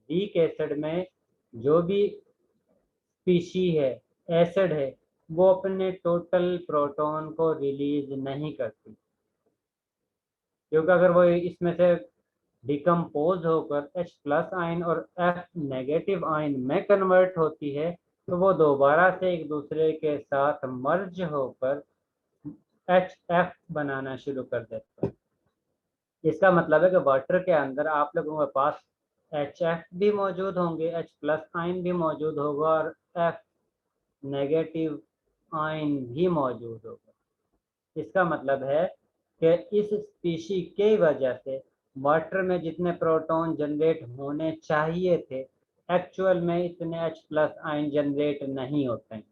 वीक एसिड में जो भी स्पीशी है एसिड है वो अपने टोटल प्रोटॉन को रिलीज नहीं करती, क्योंकि अगर वो इसमें से डिकम्पोज होकर H+ आयन और F नेगेटिव आयन में कन्वर्ट होती है तो वो दोबारा से एक दूसरे के साथ मर्ज होकर HF बनाना शुरू कर देता है। इसका मतलब है कि वाटर के अंदर आप लोगों के पास HF भी मौजूद होंगे, H+ आयन भी मौजूद होगा और F नेगेटिव आयन भी मौजूद होगा। इसका मतलब है कि इस स्पीशी की वजह से वाटर में जितने प्रोटॉन जनरेट होने चाहिए थे एक्चुअल में इतने H+ आयन जनरेट नहीं होते हैं।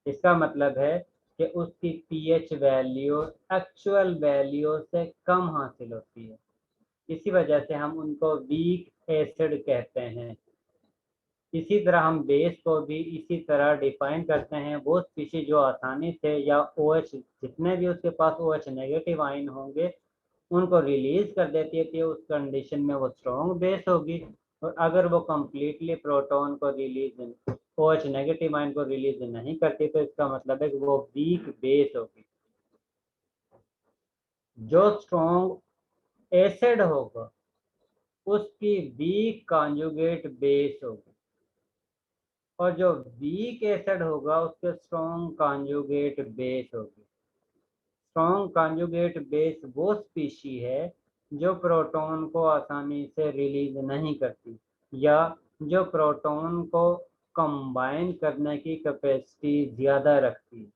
इसका मतलब है कि उसकी pH वैल्यू एक्चुअल वैल्यू से कम हासिल होती है। इसी वजह से हम उनको वीक एसिड कहते हैं। इसी तरह हम बेस को भी इसी तरह डिफाइन करते हैं। वो स्पीशीज जो आसानी से या OH जितने भी उसके पास OH नेगेटिव आयन होंगे उनको रिलीज कर देती है कि उस कंडीशन में वो स्ट्रॉन्ग बेस होगी। और अगर वो कम्प्लीटली प्रोटॉन को रिलीज OH नेगेटिव आयन को रिलीज नहीं करती तो इसका मतलब है कि वो वीक बेस होगी। जो स्ट्रॉन्ग एसिड होगा उसकी वीक कॉन्जुगेट बेस होगी और जो वीक एसिड होगा उसके स्ट्रॉन्ग कॉन्जुगेट बेस होगी। स्ट्रॉन्ग कॉन्जुगेट बेस वो स्पीशी है जो प्रोटॉन को आसानी से रिलीज नहीं करती या जो प्रोटॉन को कंबाइन करने की कैपेसिटी ज़्यादा रखती है।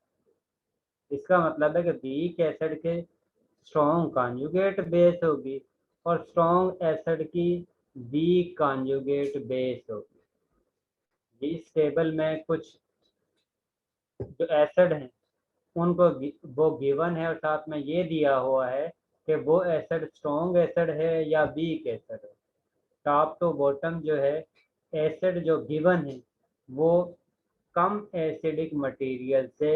इसका मतलब है कि वीक एसिड के स्ट्रॉन्ग कॉन्जुगेट बेस होगी और स्ट्रॉन्ग एसिड की वीक कॉन्जुगेट बेस होगी। इस टेबल में कुछ जो एसिड हैं उनको वो गिवन है और साथ में ये दिया हुआ है कि वो एसिड स्ट्रॉन्ग एसिड है या वीक एसिड है। टॉप टू बॉटम जो है एसिड जो गिवन है वो कम एसिडिक मटेरियल से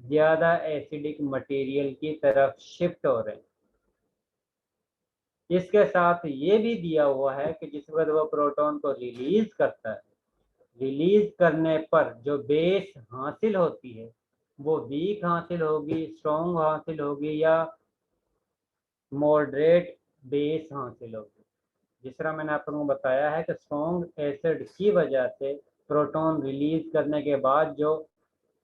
ज़्यादा एसिडिक मटेरियल की तरफ शिफ्ट हो रहे हैं। इसके साथ ये भी दिया हुआ है कि जिस वक्त वो प्रोटॉन को रिलीज करता है, रिलीज करने पर जो बेस हासिल होती है वो वीक हासिल होगी, स्ट्रॉन्ग हासिल होगी या मॉडरेट बेस हासिल होगी। जिस तरह मैंने आप लोगों को बताया है कि स्ट्रॉन्ग एसिड की वजह से प्रोटॉन रिलीज करने के बाद जो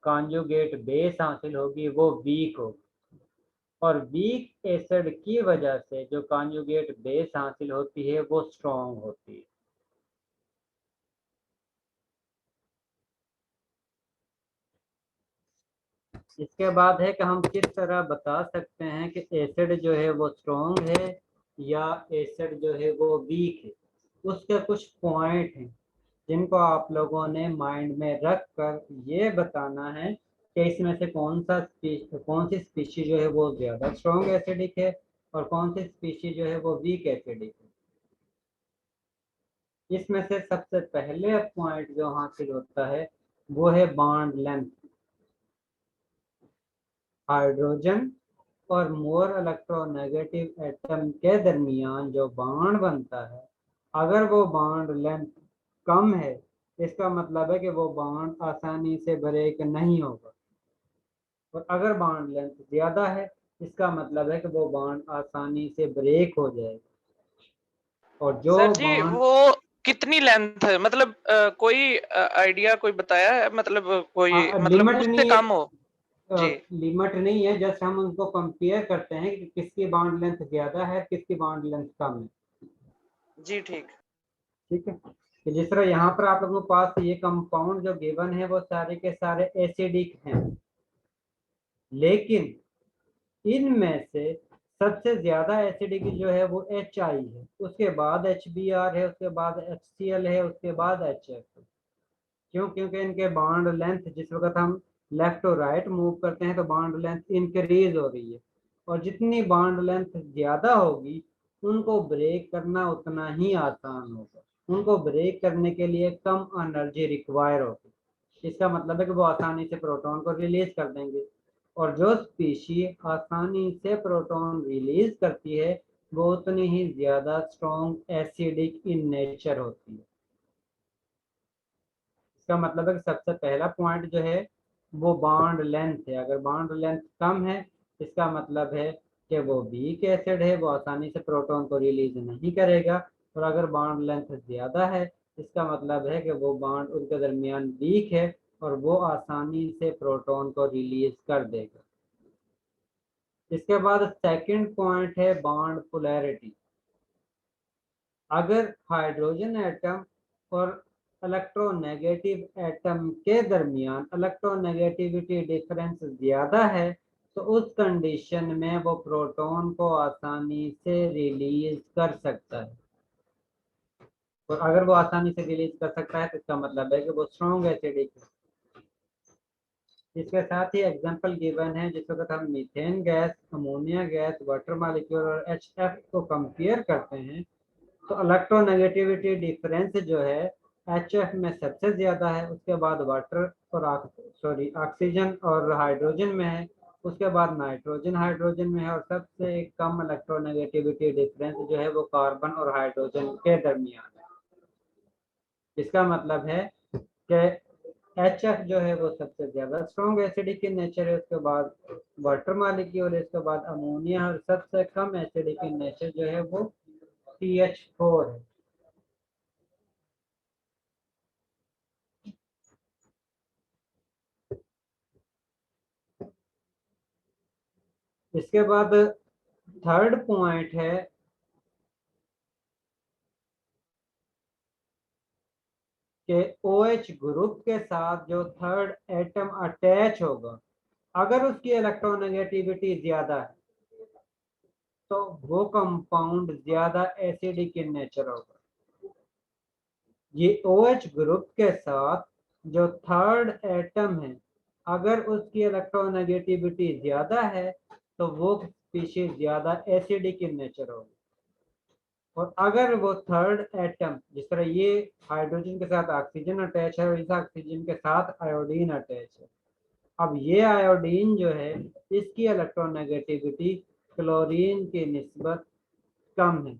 कॉन्जुगेट बेस हासिल होगी वो वीक होगी और वीक एसिड की वजह से जो कॉन्जुगेट बेस हासिल होती है वो स्ट्रॉन्ग होती है। इसके बाद है कि हम किस तरह बता सकते हैं कि एसिड जो है वो स्ट्रॉन्ग है या एसिड जो है वो वीक है। उसके कुछ पॉइंट हैं जिनको आप लोगों ने माइंड में रख कर ये बताना है कि इसमें से कौन सी स्पीशी जो है वो ज़्यादा स्ट्रॉन्ग एसिडिक है और कौन सी स्पीशी जो है वो वीक एसिडिक है। इसमें से सबसे पहले पॉइंट जो हासिल होता है वो है बॉन्ड लेंथ। हाइड्रोजन और मोर इलेक्ट्रोनेगेटिव एटम के दरमियान जो बॉन्ड बनता है अगर वो बॉन्ड लेंथ कम है इसका मतलब है कि वो बॉन्ड आसानी से ब्रेक नहीं होगा और अगर बॉन्ड लेंथ ज़्यादा है इसका मतलब है कि वो बॉन्ड आसानी से ब्रेक हो जाएगा। और जो सर जी बॉन्ड वो कितनी लेंथ है, मतलब कोई आइडिया कोई बताया है, मतलब कोई मतलब लिमिट उससे नहीं कम हो? लिमिट नहीं है, जस्ट हम उनको कंपेयर करते हैं कि किसकी बॉन्ड लेंथ ज्यादा है, किसकी बॉन्ड लेंथ कम है। जी ठीक है, कि जिस तरह यहाँ पर आप लोगों के पास ये कंपाउंड जो गिवन है वो सारे के सारे एसिडिक हैं, लेकिन इनमें से सबसे ज्यादा एसिडिक जो है वो HI है, उसके बाद HBr है, उसके बाद HCl है, उसके बाद HF। क्यों? क्योंकि इनके बॉन्ड लेंथ जिस वक्त हम लेफ्ट और राइट मूव करते हैं तो बॉन्ड लेंथ इंक्रीज हो रही है, और जितनी बॉन्ड लेंथ ज्यादा होगी उनको ब्रेक करना उतना ही आसान होगा, उनको ब्रेक करने के लिए कम एनर्जी रिक्वायर होगी। इसका मतलब है कि वो आसानी से प्रोटॉन को रिलीज कर देंगे, और जो स्पीशी आसानी से प्रोटॉन रिलीज करती है वो उतनी ही ज्यादा स्ट्रॉन्ग एसिडिक इन नेचर होती है। इसका मतलब है कि सबसे पहला पॉइंट जो है वो बॉन्ड लेंथ है। अगर बॉन्ड लेंथ कम है इसका मतलब है कि वो वीक एसिड है, वो आसानी से प्रोटॉन को रिलीज नहीं करेगा, और अगर बॉन्ड लेंथ ज्यादा है इसका मतलब है कि वो बॉन्ड उनके दरमियान वीक है और वो आसानी से प्रोटॉन को रिलीज कर देगा। इसके बाद सेकंड पॉइंट है बॉन्ड पोलैरिटी। अगर हाइड्रोजन एटम और इलेक्ट्रोनेगेटिव एटम के दरमियान इलेक्ट्रोनेगेटिविटी डिफरेंस ज्यादा है तो उस कंडीशन में वो प्रोटॉन को आसानी से रिलीज कर सकता है, और अगर वो आसानी से रिलीज कर सकता है तो इसका मतलब है कि वो स्ट्रॉन्ग एसिडिक है। इसके साथ ही एग्जांपल गिवन है, जिस वक्त हम methane gas, ammonia gas, water molecule और HF को कंपेयर करते हैं तो इलेक्ट्रोनेगेटिविटी डिफरेंस जो है HF में सबसे ज्यादा है, उसके बाद वाटर और ऑक्सीजन और हाइड्रोजन में है, उसके बाद नाइट्रोजन हाइड्रोजन में है, और सबसे कम इलेक्ट्रोनेगेटिविटी डिफरेंस जो है वो कार्बन और हाइड्रोजन के दरमियान है। इसका मतलब है कि HF जो है वो सबसे ज्यादा स्ट्रॉन्ग एसिडिक इन नेचर है, उसके बाद वाटर मॉलिक्यूल है, इसके बाद अमोनिया, और सबसे कम एसिडिक इन नेचर जो है वो CH4 है। इसके बाद थर्ड पॉइंट है कि OH ग्रुप के साथ जो थर्ड एटम अटैच होगा अगर उसकी इलेक्ट्रोनेगेटिविटी ज्यादा है तो वो कंपाउंड ज्यादा एसिडिक इन नेचर होगा। ये OH ग्रुप के साथ जो थर्ड एटम है अगर उसकी इलेक्ट्रोनेगेटिविटी ज्यादा है तो वो स्पीशीज ज्यादा एसिडिक इन नेचर होगी, और अगर वो थर्ड एटम जिस तरह ये हाइड्रोजन के साथ ऑक्सीजन अटैच है और इस ऑक्सीजन के साथ आयोडीन अटैच है, अब ये आयोडीन जो है इसकी इलेक्ट्रोनेगेटिविटी क्लोरीन की निस्बत कम है।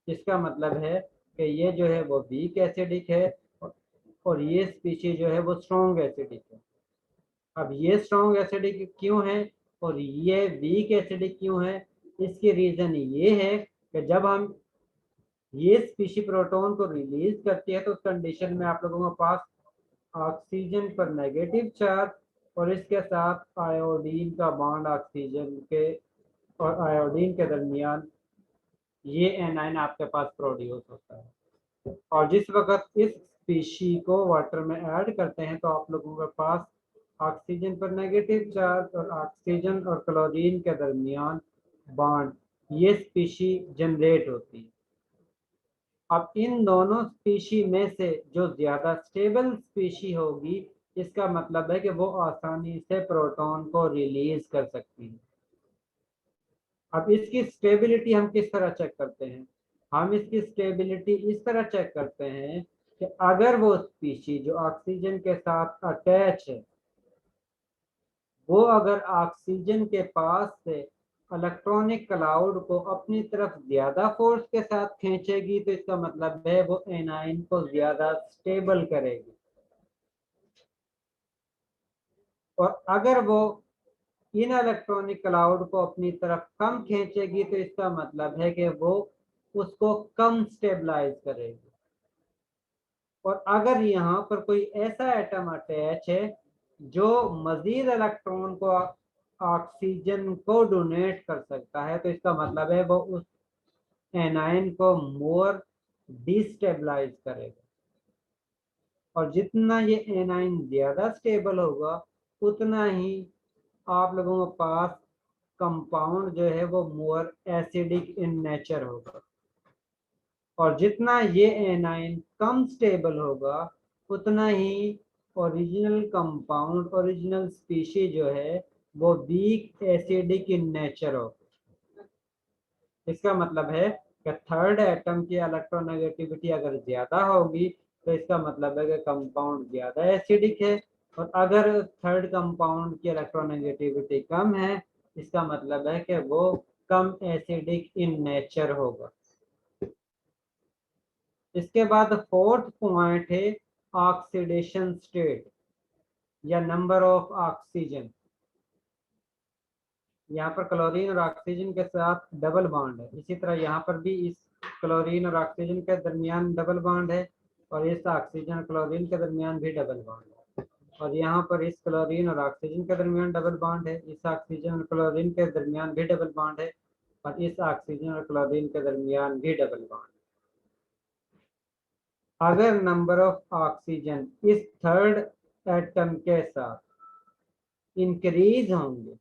इसका मतलब है कि ये जो है वो वीक एसिडिक है और ये स्पीशीज जो है वो स्ट्रॉन्ग एसिडिक है। अब ये स्ट्रॉन्ग एसिडिक क्यों है और ये वीक एसिडिक क्यों है, इसकी रीजन ये है कि जब हम ये स्पीशी प्रोटॉन को रिलीज करती है तो उस कंडीशन में आप लोगों के पास ऑक्सीजन पर नेगेटिव चार्ज और इसके साथ आयोडीन का बॉन्ड ऑक्सीजन के और आयोडीन के दरमियान ये एनाइन आपके पास प्रोड्यूस होता है, और जिस वक्त इस स्पीशी को वाटर में ऐड करते हैं तो आप लोगों के पास ऑक्सीजन पर नेगेटिव चार्ज और ऑक्सीजन और क्लोरीन के दरमियान बॉन्ड ये स्पीशी जनरेट होती है। अब इन दोनों स्पीशी में से जो ज्यादा स्टेबल स्पीशी होगी इसका मतलब है कि वो आसानी से प्रोटॉन को रिलीज कर सकती है। अब इसकी स्टेबिलिटी हम किस तरह चेक करते हैं? हम इसकी स्टेबिलिटी इस तरह चेक करते हैं कि अगर वो स्पीशी जो ऑक्सीजन के साथ अटैच है वो अगर ऑक्सीजन के पास से इलेक्ट्रॉनिक क्लाउड को अपनी तरफ ज्यादा फोर्स के साथ खींचेगी तो इसका मतलब है वो एनाइन को ज्यादा स्टेबल करेगी, और अगर वो इन इलेक्ट्रॉनिक क्लाउड को अपनी तरफ कम खींचेगी तो इसका मतलब है कि वो उसको कम स्टेबलाइज करेगी। और अगर यहाँ पर कोई ऐसा एटम अटैच है जो मजीद इलेक्ट्रॉन को ऑक्सीजन को डोनेट कर सकता है, तो इसका मतलब है वो उस एनायन को मोर डिस्टेबलाइज करेगा। और जितना ये एनायन ज्यादा स्टेबल होगा उतना ही आप लोगों के पास कंपाउंड जो है वो मोर एसिडिक इन नेचर होगा। और जितना ये एनायन कम स्टेबल होगा उतना ही ओरिजिनल कंपाउंड, ओरिजिनल स्पीशीज जो है वो वीक एसिडिक इन नेचर होगा। इसका मतलब है कि थर्ड एटम की इलेक्ट्रोनेगेटिविटी अगर ज्यादा होगी तो इसका मतलब है कि कंपाउंड ज्यादा एसिडिक है, और अगर थर्ड कंपाउंड की इलेक्ट्रोनेगेटिविटी कम है इसका मतलब है कि वो कम एसिडिक इन नेचर होगा। इसके बाद फोर्थ पॉइंट है ऑक्सीडेशन स्टेट या नंबर ऑफ ऑक्सीजन। यहाँ पर क्लोरीन और ऑक्सीजन के साथ डबल बॉन्ड है, इसी तरह यहाँ पर भी इस क्लोरीन और ऑक्सीजन के दरमियान डबल बॉन्ड है, और इस ऑक्सीजन क्लोरीन के दरमियान भी डबल बॉन्ड है, और यहाँ पर इस क्लोरीन और ऑक्सीजन के दरमियान डबल बॉन्ड है, इस ऑक्सीजन और क्लोरीन के दरमियान भी डबल बॉन्ड है, और इस ऑक्सीजन और क्लोरीन के दरमियान भी डबल बॉन्ड। अगर नंबर ऑफ ऑक्सीजन इस थर्ड एटम के साथ इंक्रीज होंगे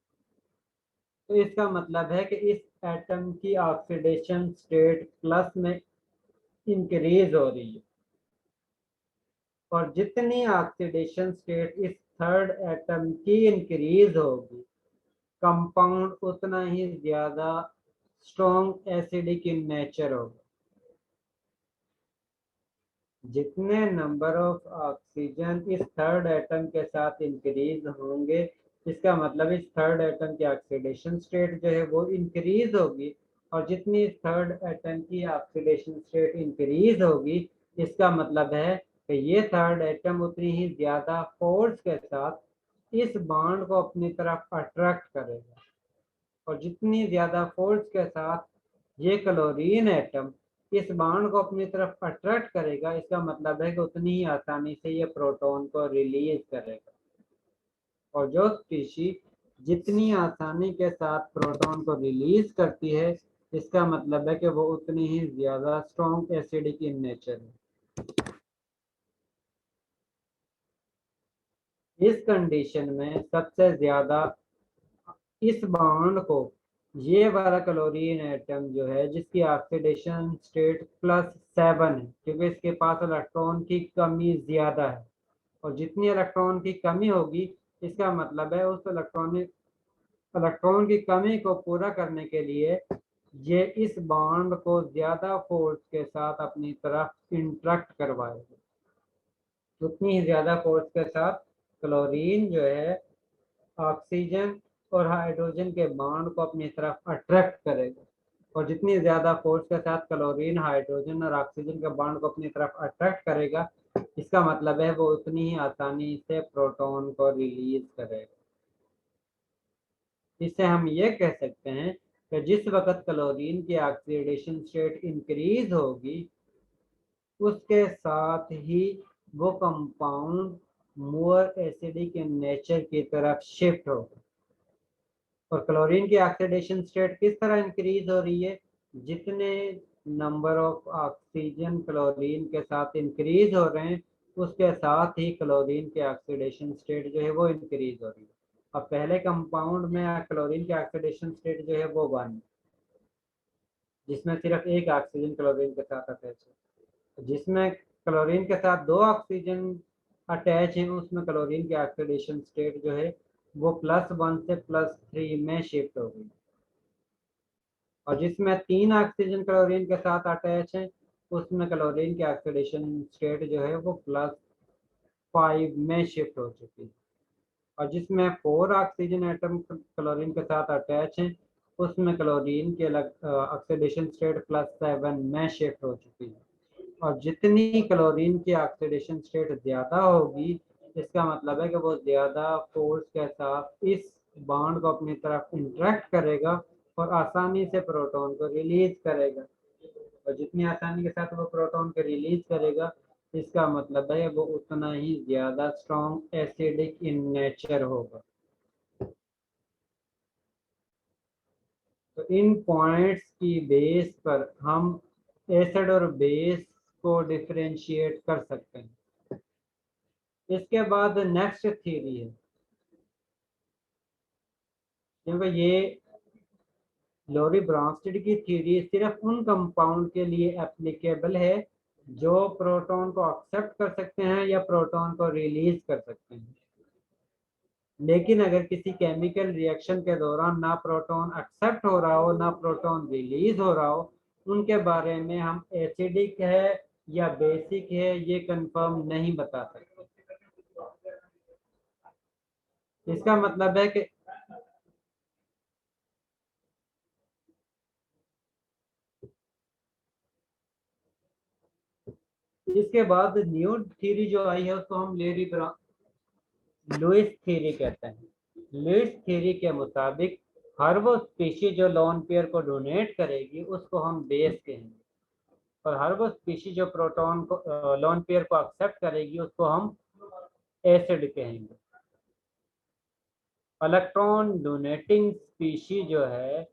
तो इसका मतलब है कि इस एटम की ऑक्सीडेशन स्टेट प्लस में इंक्रीज हो रही है, और जितनी ऑक्सीडेशन स्टेट इस थर्ड एटम की इंक्रीज होगी कंपाउंड उतना ही ज्यादा स्ट्रॉन्ग एसिडिक इन नेचर होगा। जितने नंबर ऑफ ऑक्सीजन इस थर्ड एटम के साथ इंक्रीज होंगे इसका मतलब इस थर्ड एटम की ऑक्सीडेशन स्टेट जो है वो इंक्रीज होगी, और जितनी इस थर्ड एटम की ऑक्सीडेशन स्टेट इंक्रीज होगी इसका मतलब है कि ये थर्ड एटम उतनी ही ज्यादा फोर्स के साथ इस बॉन्ड को अपनी तरफ अट्रैक्ट करेगा, और जितनी ज्यादा फोर्स के साथ ये क्लोरीन एटम इस बॉन्ड को अपनी तरफ अट्रैक्ट करेगा इसका मतलब है कि उतनी ही आसानी से ये प्रोटॉन को रिलीज करेगा। और जो स्पीशी जितनी आसानी के साथ प्रोटॉन को रिलीज करती है इसका मतलब है कि वो उतनी ही ज्यादा स्ट्रॉन्ग एसिडिक इन नेचर है। इस कंडीशन में सबसे ज्यादा इस बॉन्ड को ये वाला क्लोरीन एटम जो है जिसकी ऑक्सीडेशन स्टेट +7 है, क्योंकि इसके पास इलेक्ट्रॉन की कमी ज्यादा है, और जितनी इलेक्ट्रॉन की कमी होगी इसका मतलब है उस इलेक्ट्रॉन की कमी को पूरा करने के लिए ये इस बॉन्ड को ज्यादा फोर्स के साथ अपनी तरफ इंट्रैक्ट करवाएगा। उतनी ही ज्यादा फोर्स के साथ क्लोरीन जो है ऑक्सीजन और हाइड्रोजन के बॉन्ड को अपनी तरफ अट्रैक्ट करेगा, और जितनी ज्यादा फोर्स के साथ क्लोरीन हाइड्रोजन और ऑक्सीजन के बॉन्ड को अपनी तरफ अट्रैक्ट करेगा इसका मतलब है वो उतनी ही आसानी से प्रोटॉन को रिलीज करेगा। इससे हम ये कह सकते हैं कि जिस वक्त क्लोरीन की ऑक्सीडेशन स्टेट इंक्रीज होगी उसके साथ ही वो compound more acidic in nature की तरफ शिफ्ट होगा। और क्लोरीन की ऑक्सीडेशन स्टेट किस तरह इंक्रीज हो रही है, जितने नंबर ऑफ ऑक्सीजन क्लोरीन के साथ इंक्रीज हो रहे हैं उसके साथ ही क्लोरीन की ऑक्सीडेशन स्टेट जो है वो इंक्रीज हो रही है। अब पहले कंपाउंड में क्लोरीन की ऑक्सीडेशन स्टेट जो है वो 1 जिसमें सिर्फ एक ऑक्सीजन क्लोरीन के साथ अटैच है, जिसमें क्लोरीन के साथ 2 ऑक्सीजन अटैच हैं उसमें क्लोरीन की ऑक्सीडेशन स्टेट जो है वो +1 से +3 में शिफ्ट हो गई, और जिसमें 3 ऑक्सीजन क्लोरीन के साथ अटैच है उसमें क्लोरीन की ऑक्सीडेशन स्टेट जो है वो +5 में शिफ्ट हो चुकी है, और जिसमें 4 ऑक्सीजन एटम क्लोरीन के साथ अटैच हैं उसमें क्लोरीन की ऑक्सीडेशन स्टेट +7 में शिफ्ट हो चुकी है। और जितनी क्लोरीन की ऑक्सीडेशन स्टेट ज्यादा होगी इसका मतलब है कि वो ज्यादा फोर्स के साथ इस बॉन्ड को अपनी तरफ इंट्रैक्ट करेगा और आसानी से प्रोटॉन को रिलीज करेगा, और जितनी आसानी के साथ वो प्रोटॉन को रिलीज करेगा इसका मतलब है वो उतना ही ज्यादा स्ट्रॉन्ग एसिडिक इन नेचर होगा। तो इन पॉइंट्स की बेस पर हम एसिड और बेस को डिफरेंशिएट कर सकते हैं। इसके बाद नेक्स्ट थ्योरी है, क्योंकि ये लोरी ब्रांस्टेड की थ्योरी सिर्फ उन कंपाउंड के लिए एप्लीकेबल है जो प्रोटॉन को एक्सेप्ट कर सकते हैं या प्रोटॉन को रिलीज कर सकते हैं। लेकिन अगर किसी केमिकल रिएक्शन के दौरान ना प्रोटॉन एक्सेप्ट हो रहा हो ना प्रोटॉन रिलीज हो रहा हो, उनके बारे में हम एसिडिक है या बेसिक है ये कंफर्म नहीं बता सकते। इसका मतलब है कि इसके बाद न्यू थ्योरी जो आई है उसको हम लुईस थ्योरी कहते हैं। लुईस थ्योरी के मुताबिक हर वो स्पीशीज जो लोन पेयर को डोनेट करेगी उसको हम बेस कहेंगे, और हर वो स्पीशीज जो प्रोटॉन को लोन पेयर को एक्सेप्ट करेगी उसको हम एसिड कहेंगे। इलेक्ट्रॉन डोनेटिंग स्पीशीज जो है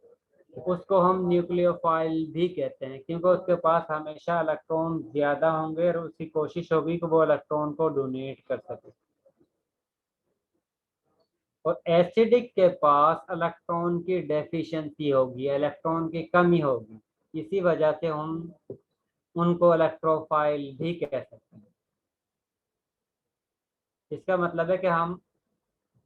उसको हम न्यूक्लियोफाइल भी कहते हैं, क्योंकि उसके पास हमेशा इलेक्ट्रॉन ज्यादा होंगे और उसकी कोशिश होगी कि वो इलेक्ट्रॉन को डोनेट कर सके। और एसिडिक के पास इलेक्ट्रॉन की डेफिशिएंसी होगी, इलेक्ट्रॉन की कमी होगी, इसी वजह से हम उनको इलेक्ट्रोफाइल भी कह सकते हैं। इसका मतलब है कि हम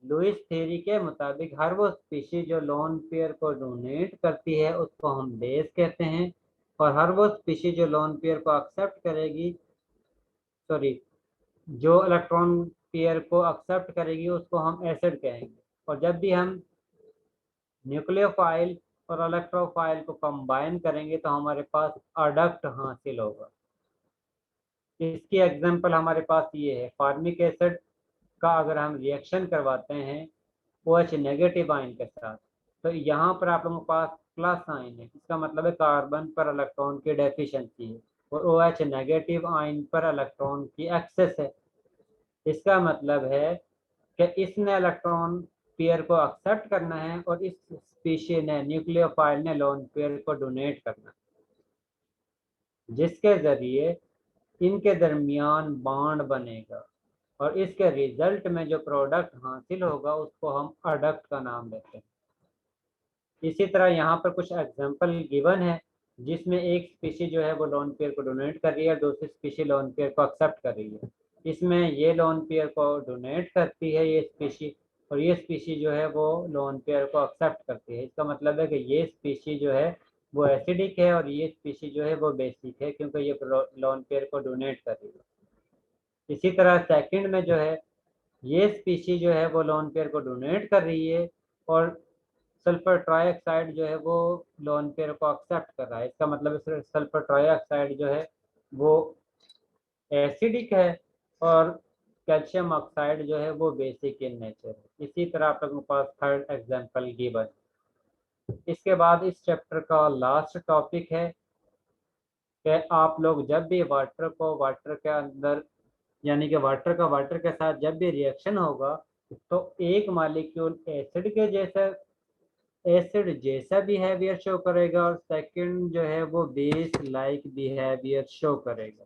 लुईस थ्योरी के मुताबिक हर वो स्पीशीज जो लोन पेयर को डोनेट करती है उसको हम बेस कहते हैं, और हर वो स्पीशीज जो लोन पेयर को एक्सेप्ट करेगी जो इलेक्ट्रॉन पेयर को एक्सेप्ट करेगी उसको हम एसिड कहेंगे। और जब भी हम न्यूक्लियोफाइल और इलेक्ट्रोफाइल को कंबाइन करेंगे तो हमारे पास अडक्ट हासिल होगा। इसकी एग्जांपल हमारे पास ये है, फार्मिक एसिड का अगर हम रिएक्शन करवाते हैं OH नेगेटिव आयन के साथ, तो यहाँ पर आप लोगों के पास प्लस आयन है, इसका मतलब है कार्बन पर इलेक्ट्रॉन की डेफिशिएंसी है, और OH नेगेटिव आयन पर इलेक्ट्रॉन की एक्सेस है। इसका मतलब है कि इसने इलेक्ट्रॉन पेयर को एक्सेप्ट करना है और इस स्पीशीज ने न्यूक्लियोफाइल ने लोन पेयर को डोनेट करना है, जिसके जरिए इनके दरमियान बॉन्ड बनेगा, और इसके रिजल्ट में जो प्रोडक्ट हासिल होगा उसको हम अडक्ट का नाम देते हैं। इसी तरह यहाँ पर कुछ एग्जांपल गिवन है जिसमें एक स्पीशीज जो है वो लोन पेयर को डोनेट कर रही है, दूसरी स्पीशीज लोन पेयर को एक्सेप्ट कर रही है। इसमें ये लोन पेयर को डोनेट करती है ये स्पीशीज, और ये स्पीशीज जो है वो लोन पेयर को एक्सेप्ट करती है। इसका मतलब है कि ये स्पीशीज जो है वो एसिडिक है और ये स्पीशीज जो है वो बेसिक है, क्योंकि ये लोन पेयर को डोनेट कर रही है। इसी तरह सेकंड में जो है ये स्पीशीज जो है वो लोन पेयर को डोनेट कर रही है, और सल्फर ट्राइऑक्साइड जो है वो लोन पेयर को एक्सेप्ट कर रहा है। इसका मतलब है सल्फर ट्राइऑक्साइड जो है वो एसिडिक है और कैल्शियम ऑक्साइड जो है वो बेसिक इन नेचर है। इसी तरह आप लोगों के पास थर्ड एग्जांपल गिवन। इसके बाद इस चैप्टर का लास्ट टॉपिक है कि आप लोग जब भी वाटर को वाटर के अंदर, यानी कि वाटर का वाटर के साथ जब भी रिएक्शन होगा तो एक मॉलिक्यूल एसिड जैसा बिहेवियर शो करेगा और सेकंड जो है वो बेस लाइक बिहेवियर शो करेगा।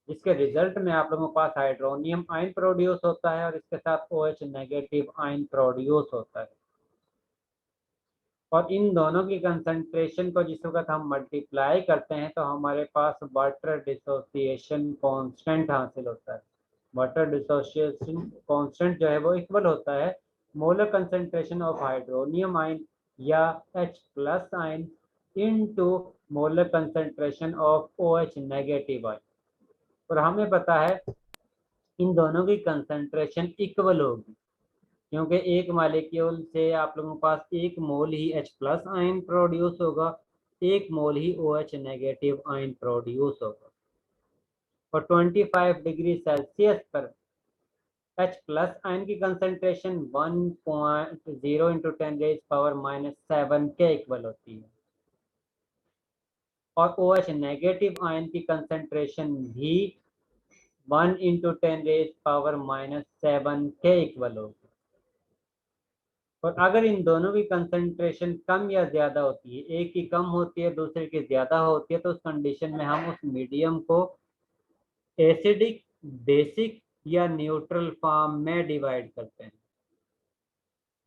इसके रिजल्ट में आप लोगों के पास हाइड्रोनियम आयन प्रोड्यूस होता है और इसके साथ OH नेगेटिव आयन प्रोड्यूस होता है, और इन दोनों की कंसंट्रेशन को जिस वक्त हम मल्टीप्लाई करते हैं तो हमारे पास वाटर डिसोसिएशन कांस्टेंट हासिल होता है। वाटर डिसोसिएशन कांस्टेंट जो है वो इक्वल होता है molar concentration of hydronium ion या H+ ion into molar concentration of OH negative ion. और हमें पता है इन दोनों की कंसंट्रेशन इक्वल होगी, क्योंकि एक मॉलिक्यूल से आप लोगों के पास एक मोल ही H+ आयन प्रोड्यूस होगा, एक मोल ही OH नेगेटिव आयन प्रोड्यूस होगा। और 25 डिग्री सेल्सियस पर H+ आयन की कंसंट्रेशन 1.0 × 10⁻⁷ के इक्वल होती है। और OH नेगेटिव आयन की कंसंट्रेशन भी 1 × 10⁻⁻7 के इक्वल होगी। और अगर इन दोनों की कंसंट्रेशन कम या ज्यादा होती है, एक की कम होती है दूसरे की ज्यादा होती है, तो उस कंडीशन में हम उस मीडियम को एसिडिक, बेसिक या न्यूट्रल फॉर्म में डिवाइड करते हैं।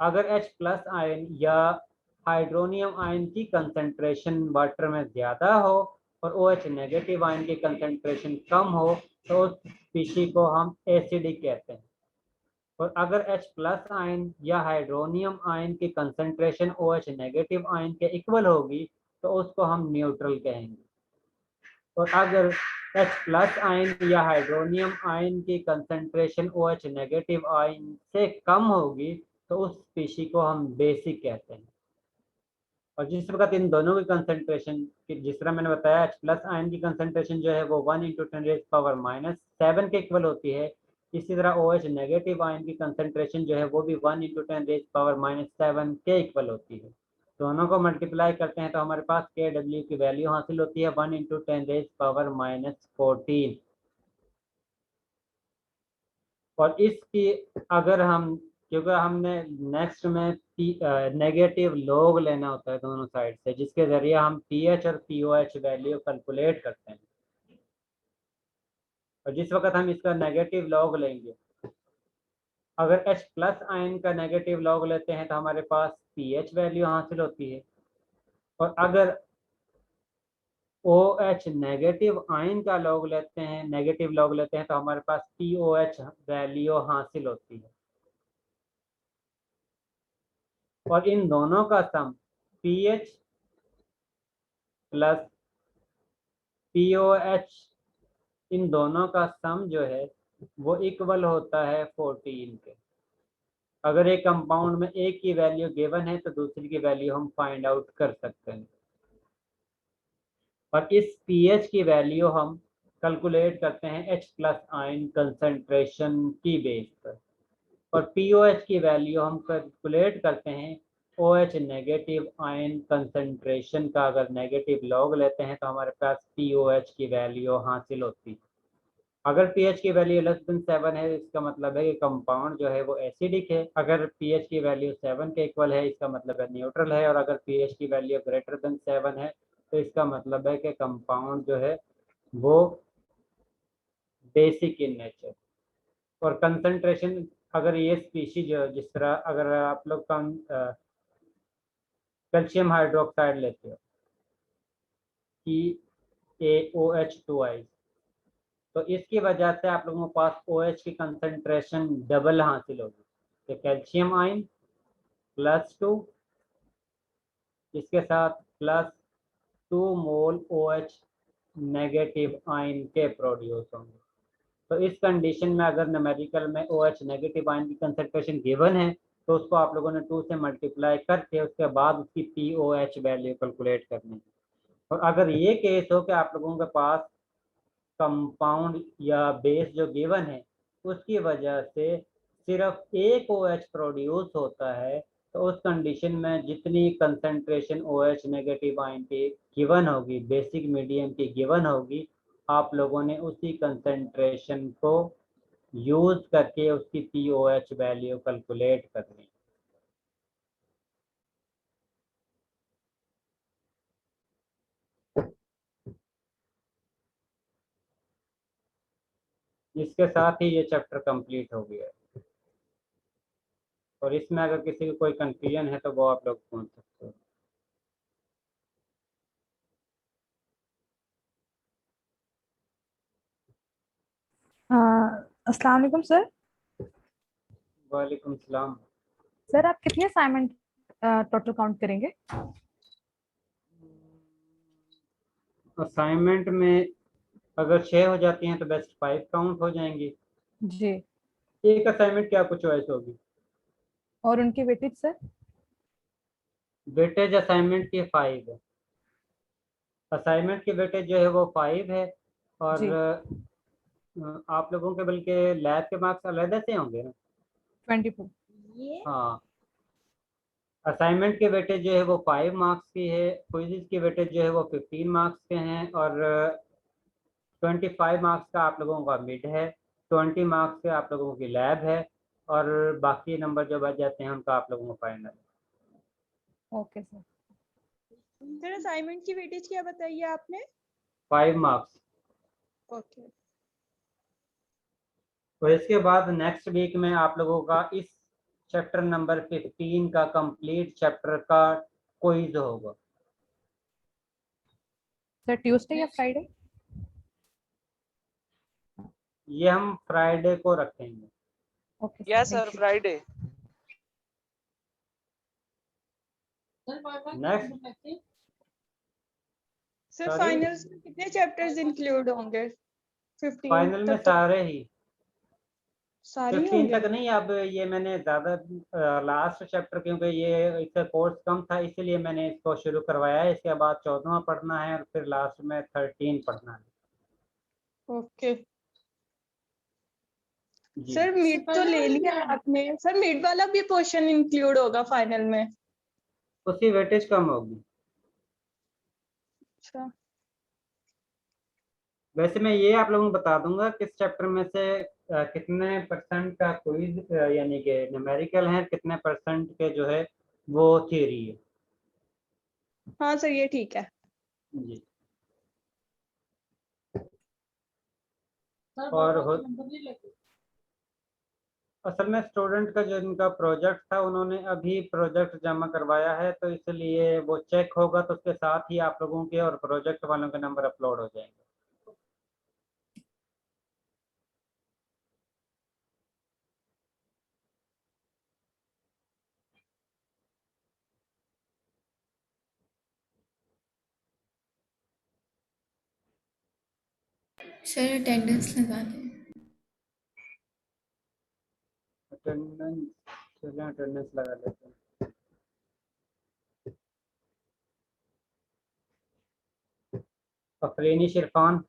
अगर H+ आयन या हाइड्रोनियम आयन की कंसंट्रेशन वाटर में ज्यादा हो और OH नेगेटिव आयन की कंसंट्रेशन कम हो तो उस स्पीशी को हम एसिडिक कहते हैं। और अगर H+ आयन या हाइड्रोनियम आयन की कंसंट्रेशन OH नेगेटिव आयन के इक्वल होगी तो उसको हम न्यूट्रल कहेंगे। और अगर H+ आयन या हाइड्रोनियम आयन की कंसंट्रेशन OH नेगेटिव आयन से कम होगी तो उस स्पीशी को हम बेसिक कहते हैं। और जिस वक्त इन दोनों की कंसंट्रेशन, जिस तरह मैंने बताया H+ आयन की कंसंट्रेशन जो है वो 1 × 10⁻⁷ के इक्वल होती है, इसी तरह OH नेगेटिव आयन की कंसंट्रेशन जो है वो भी 1 × 10⁻⁷ के इक्वल होती है। दोनों को मल्टीप्लाई करते हैं तो हमारे पास Kw की वैल्यू हासिल होती है 1 × 10⁻⁻14। और इसकी अगर हम, क्योंकि हमने नेक्स्ट में नेगेटिव लॉग लेना होता है दोनों साइड से, जिसके जरिए हम pH और pOH वैल्यू कैलकुलेट करते हैं। और जिस वक्त हम इसका नेगेटिव लॉग लेंगे, अगर H+ आयन का नेगेटिव लॉग लेते हैं तो हमारे पास pH वैल्यू हासिल होती है। और अगर OH नेगेटिव आयन का लॉग लेते हैं, नेगेटिव लॉग लेते हैं तो हमारे पास pOH वैल्यू हासिल होती है। और इन दोनों का सम pH प्लस pOH, इन दोनों का सम जो है वो इक्वल होता है 14 के। अगर एक कंपाउंड में एक की वैल्यू गिवन है तो दूसरी की वैल्यू हम फाइंड आउट कर सकते हैं। और इस pH की वैल्यू हम कैलकुलेट करते हैं H+ आयन कंसंट्रेशन की बेस पर। और pOH की वैल्यू हम कैलकुलेट करते हैं OH नेगेटिव आयन कंसंट्रेशन का। अगर नेगेटिव लॉग लेते हैं तो हमारे पास pOH की वैल्यू हासिल होती है। अगर pH की वैल्यू <7 है इसका मतलब है कि कंपाउंड जो है वो एसिडिक है। अगर pH की वैल्यू 7 के इक्वल है इसका मतलब है न्यूट्रल है। और अगर pH की वैल्यू <7 है तो इसका मतलब है कि कंपाउंड जो है वो बेसिक इन नेचर। और कंसंट्रेशन, अगर ये स्पीशीज जिस तरह अगर आप लोग कैल्शियम हाइड्रोक्साइड लेते हो CaOH2 तो इसकी वजह से आप लोगों के पास OH की कंसंट्रेशन डबल हासिल होगी। तो कैल्शियम आयन +2 इसके साथ +2 मोल OH नेगेटिव आयन के प्रोड्यूस होंगे। तो इस कंडीशन में अगर न्यूमेरिकल में OH नेगेटिव आयन की कंसंट्रेशन गिवन है तो उसको आप लोगों ने 2 से मल्टीप्लाई करके उसके बाद उसकी pOH वैल्यू कैलकुलेट करनी है। और अगर ये केस हो कि आप लोगों के पास कंपाउंड या बेस जो गिवन है उसकी वजह से सिर्फ एक OH प्रोड्यूस होता है तो उस कंडीशन में जितनी कंसंट्रेशन OH नेगेटिव आयन की गिवन होगी, बेसिक मीडियम की गिवन होगी, आप लोगों ने उसी कंसंट्रेशन को यूज करके उसकी pOH वैल्यू कैलकुलेट करनी। इसके साथ ही ये चैप्टर कंप्लीट हो गया है। और इसमें अगर किसी को कोई कंफ्यूजन है तो वो आप लोग पूछ सकते हो। अस्सलाम वालेकुम सर। वालेकुम सलाम। सर आप कितने असाइनमेंट टोटल काउंट करेंगे? असाइनमेंट में अगर 6 हो जाती हैं तो बेस्ट 5 काउंट हो जाएंगी। जी। एक असाइनमेंट की आपको चॉइस होगी। और उनकी वेटेज सर? वेटेज असाइनमेंट की 5 है। असाइनमेंट की वेटेज जो है वो 5 है। और जी। आप लोगों के बल्कि लैब के मार्क्स अलग से होंगे ना? 24। हाँ, असाइनमेंट के वेटेज जो है वो 5 मार्क्स की है, क्विज़ के वेटेज जो है वो 15 मार्क्स के हैं, और 25 मार्क्स का आप लोगों का मिड है, 20 मार्क्स के आप लोगों की लैब है, और बाकी नंबर जो बच जाते हैं उनका आप लोगों का final. Okay sir. Sir assignment की वेटेज क्या बताई है आपने? 5 मार्क्स। ओके। तो इसके बाद नेक्स्ट वीक में आप लोगों का इस चैप्टर नंबर 15 का कंप्लीट चैप्टर का क्विज होगा। सर ट्यूसडे या फ्राइडे? ये हम फ्राइडे को रखेंगे। Okay yes sir, Friday. Next sir finals में कितने चैप्टर्स इंक्लूड होंगे? 15 फाइनल में तक तो सारे ही, सारे 15 होंगे। तक नहीं। अब ये मैंने ज़्यादा लास्ट चैप्टर, क्योंकि ये इसका कोर्स कम था इसलिए मैंने इसको शुरू करवाया है। इसके बाद 14वां पढ़ना है और फिर लास्ट में 13 पढ़ना है। ओके जी। सर मिड तो ले लिया आपने, सर मिड वाला भी पोर्शन इंक्लूड होगा फाइनल में? उसकी वेटेज कम होगी। अच्छा वैसे मैं ये आप लोगों को बता दूंगा किस चैप्टर में से कितने परसेंट का क्विज यानी कि न्यूमेरिकल है, कितने परसेंट के जो है वो थ्योरी है। हाँ सर ये ठीक है। जी। और असल में स्टूडेंट का जो इनका प्रोजेक्ट था उन्होंने अभी प्रोजेक्ट जमा करवाया है, तो इसलिए वो चेक होगा तो उसके साथ ही आप लोगों के और प्रोजेक्ट वालों के नंबर अपलोड हो जाएंगे। सर अटेंडेंस लगा दें। अटेंडेंस लगा लेते हैं। अफरीनी शिरफान,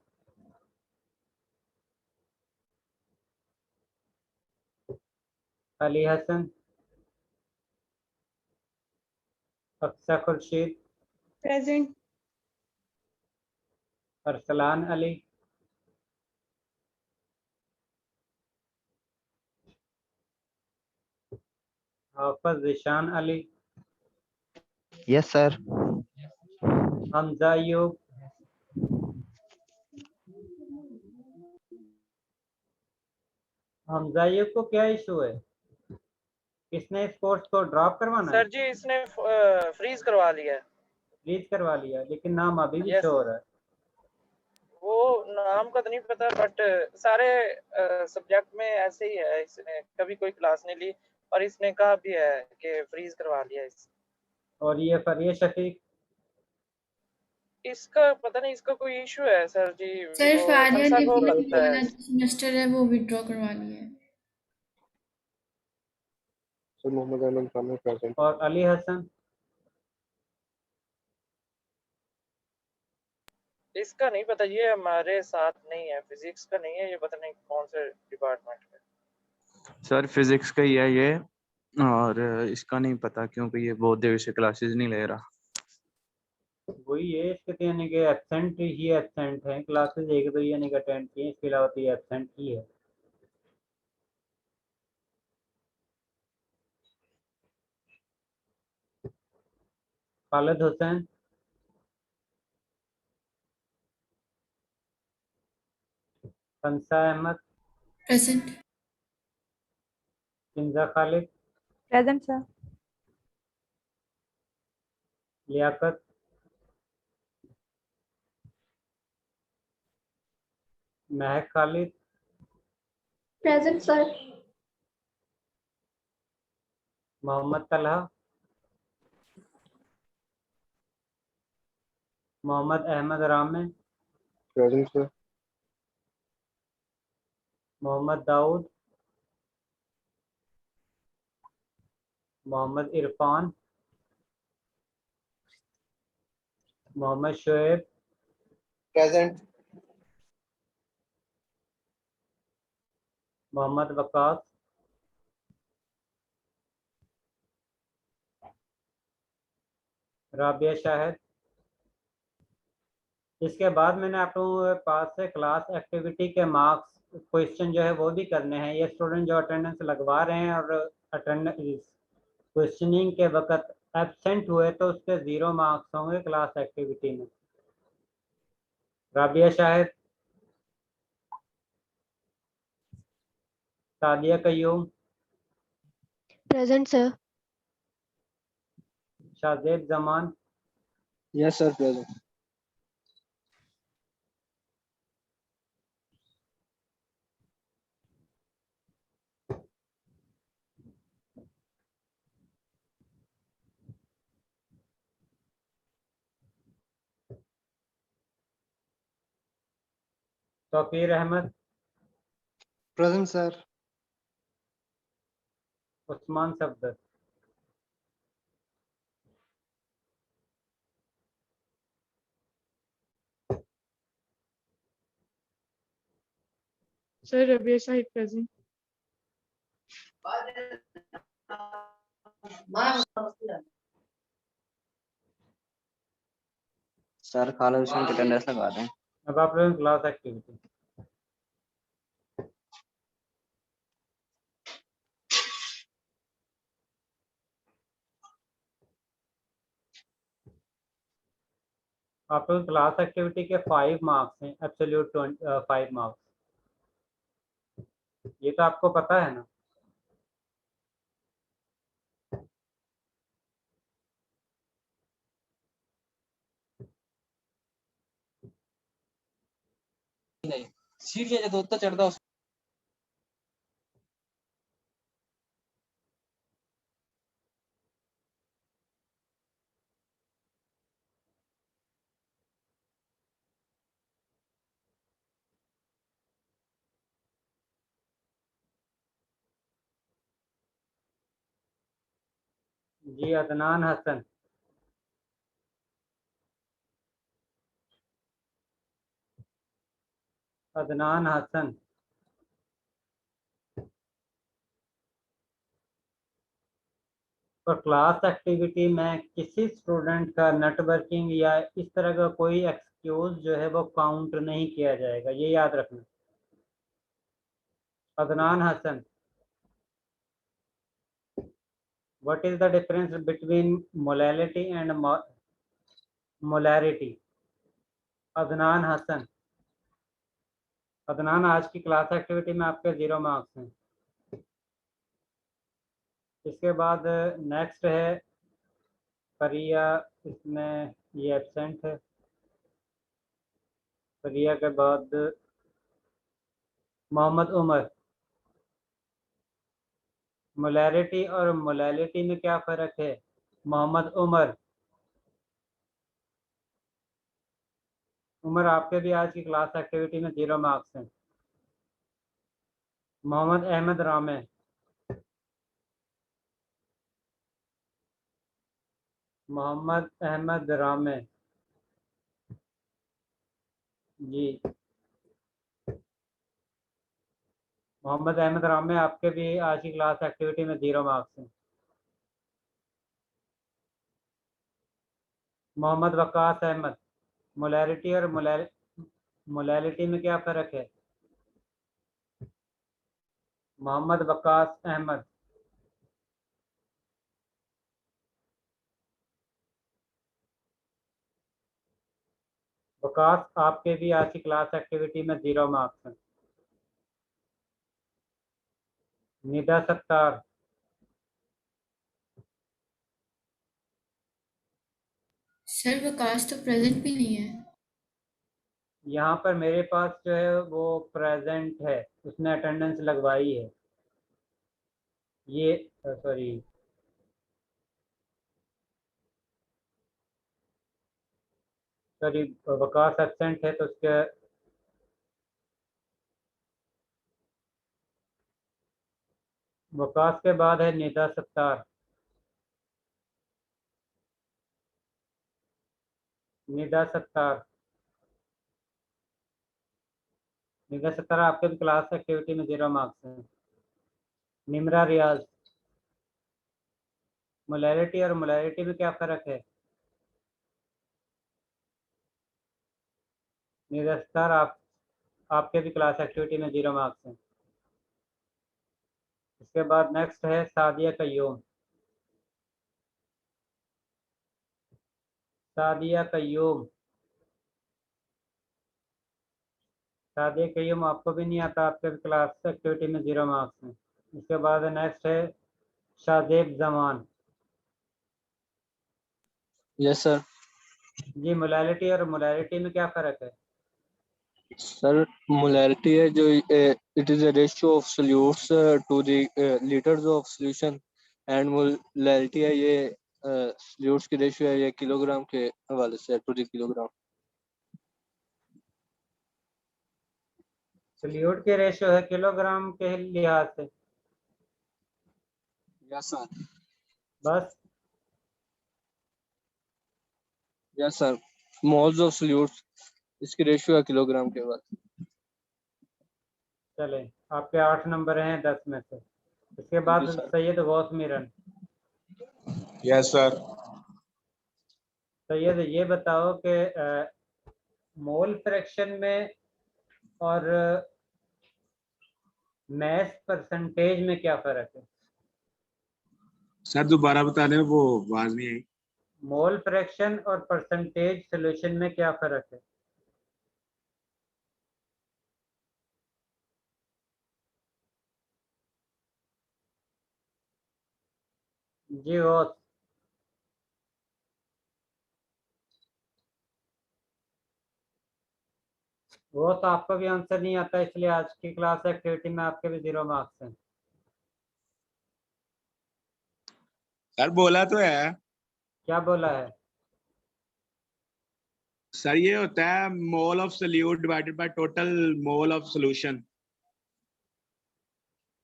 Ali Hasan, Aqsa Khurshid, present. Arsalan Ali, Hafiz Zeeshan Ali, yes sir. Hamza Ayub, Hamza Ayub को क्या इशू है? किसने इस कोर्स को ड्रॉप करवाना है? सर जी इसने फ्रीज करवा लिया है। फ्रीज करवा लिया, लेकिन नाम अभी भी यस शो हो रहा है। वो नाम का तो नहीं पता, बट सारे सब्जेक्ट में ऐसे ही है। इसने कभी कोई क्लास नहीं ली और इसने कहा भी है कि फ्रीज करवा लिया इस। और ये फरिया शफीक, इसका पता नहीं, इसका कोई इशू है सर जी। सर वो फारिया खमसा ने को भी लगता है। वाला जो सेमेस्टर है वो विड्रॉ करवा लिया है। सर मोहम्मद अहमद सामने प्रेजेंट। और अली हसन। इसका नहीं पता, ये हमारे साथ नहीं है, फिजिक्स का नहीं है ये, पता नहीं कौन से डिपार्टमेंट में। सर फिजिक्स का ही है ये, और इसका नहीं पता क्योंकि ये बहुत देर से क्लासेस नहीं ले रहा। वही है, इसके तो यानी कि एब्सेंट ही एब्सेंट है, क्लासेस एक दो यानी कि अटेंड किए, इसके अलावा तो ये एब्सेंट ही है। Khalid Hussain, Kansa Ahmad, present. Kinza Khalid, present sir. Liaquat, Mahak Khalid, present sir. Mohammad Talha, Mohammad Ahmad Rame, present sir. Mohammad Daud, Mohammad Irfan, Mohammad Shoaib, present. Mohammad Waqas, Rabia Shahid. इसके बाद मैंने आप लोगों के पास से क्लास एक्टिविटी के मार्क्स क्वेश्चन जो है वो भी करने हैं। ये स्टूडेंट जो अटेंडेंस लगवा रहे हैं और अटेंडेंस क्वेश्चनिंग के वक्त एब्सेंट हुए तो उसके 0 मार्क्स होंगे क्लास एक्टिविटी में। Rabia Shahid, Sadia Qayyum, present sir. Shahzeb Zaman, yes sir present. Tauqeer Ahmad, present sir. Usman Safdar. Sir Rabia Shahid present. Sir Khalid Hussain की अटेंडेंस लगा दें। अब आप लोग क्लास एक्टिविटी। आप लोग क्लास एक्टिविटी के 5 मार्क्स हैं, एब्सोल्यूट 5 मार्क्स। ये तो आपको पता है ना। सीढ़ियां जो दोता चढ़दा जी अदनान हसन, अदनान हसन। और क्लास एक्टिविटी में किसी स्टूडेंट का नेटवर्किंग या इस तरह का कोई एक्सक्यूज जो है वो काउंट नहीं किया जाएगा, ये याद रखना। Adnan Hasan, what is the difference between molality and molarity? Adnan Hasan. Adnan, आज की क्लास एक्टिविटी में आपके 0 मार्क्स हैं। इसके बाद नेक्स्ट है फरिया, इसमें ये एब्सेंट है। फरिया के बाद मोहम्मद उमर। मोलैरिटी और मोलैलिटी में क्या फ़र्क है? मोहम्मद उमर। उमर, आपके भी आज की क्लास एक्टिविटी में 0 मार्क्स हैं। मोहम्मद अहमद रामे। मोहम्मद अहमद रामे जी। मोहम्मद अहमद रामे, आपके भी आज की क्लास एक्टिविटी में 0 मार्क्स हैं। मोहम्मद वकास अहमद। मोलैरिटी और मोलैलिटी में क्या फ़र्क है? मोहम्मद वकास अहमद। वकास, आपके भी आज की क्लास एक्टिविटी में 0 मार्क्स हैं। निदा सत्तार। सर वकास तो प्रेजेंट भी नहीं है। यहाँ पर मेरे पास जो है वो प्रेजेंट है, उसने अटेंडेंस लगवाई है। ये सॉरी, वकास एब्सेंट है तो उसके वकास के बाद है निदा सत्तार। निदा सत्तार। निदा सत्तार, आपके भी क्लास एक्टिविटी में 0 मार्क्स हैं। निमरा रियाज। मोलैरिटी और मोलैरिटी में क्या फ़र्क है? नीरज सर आपके भी क्लास एक्टिविटी में 0 मार्क्स हैं। इसके बाद नेक्स्ट है सादिया कय्यूम। सादिया कय्यूम आपको भी नहीं आता, आपके भी क्लास एक्टिविटी में 0 मार्क्स हैं। इसके बाद नेक्स्ट है शाहजेब जमान। Yes sir. जी, मोलैलिटी और मोलैरिटी में क्या फ़र्क है? सर मोलैरिटी है जो it is a ratio of solutes to the litres of solution, and molarity है ये सोल्यूट्स की रेशियो है ये किलोग्राम के हवाले से टू द किलोग्राम। सोल्यूट की रेशियो है किलोग्राम के लिहाज से। Yes sir. बस yes sir, moles of solutes इसकी रेशियो है किलोग्राम के बाद। चले, आपके 8 नंबर हैं 10 में से। इसके बाद सैयद गौस मीरन। Yes sir. सैयद ये बताओ कि मोल फ्रैक्शन में और मैस परसेंटेज में क्या फ़र्क है? सर दोबारा बताने में वो आवाज नहीं आई। मोल फ्रैक्शन और परसेंटेज सॉल्यूशन में क्या फ़र्क है? जी गौस। वो तो आपको भी आंसर नहीं आता, इसलिए आज की क्लास एक्टिविटी में आपके भी 0 मार्क्स हैं। सर बोला तो है। क्या बोला है? सर ये होता है mole of solute divided by total mole of solution,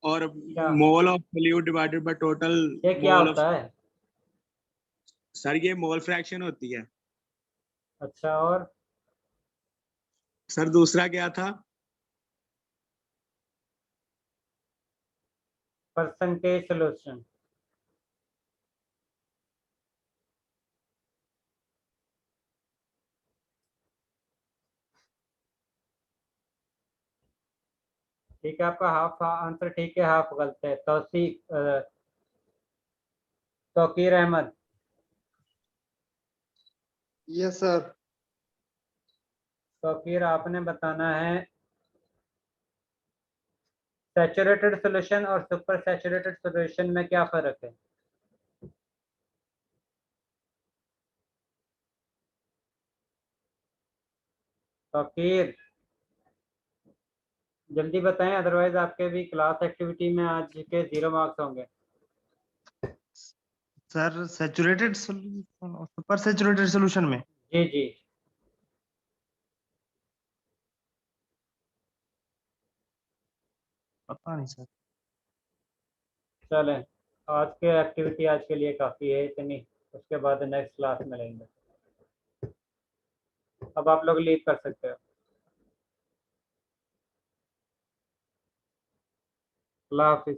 और mole of solute divided by total ये क्या मोल ऑफ। होता है? सर ये मोल फ्रैक्शन होती है। अच्छा, और सर दूसरा क्या था? Percentage solution. ठीक है, आपका हाफ आंसर ठीक है, हाफ गलत है। तौकीर अहमद। Yes sir. तौकीर, आपने बताना है सैचुरेटेड सॉल्यूशन और सुपर सैचुरेटेड सॉल्यूशन में क्या फ़र्क है? तौकीर जल्दी बताएं, अदरवाइज आपके भी क्लास एक्टिविटी में आज के 0 मार्क्स होंगे। सर सैचुरेटेड सॉल्यूशन और सुपर सैचुरेटेड सॉल्यूशन में। जी जी। पता नहीं सर। चलें, आज के एक्टिविटी आज के लिए काफ़ी है इतनी, उसके बाद नेक्स्ट क्लास में लेंगे। अब आप लोग लीव कर सकते हो। अल्लाह हाफिज़।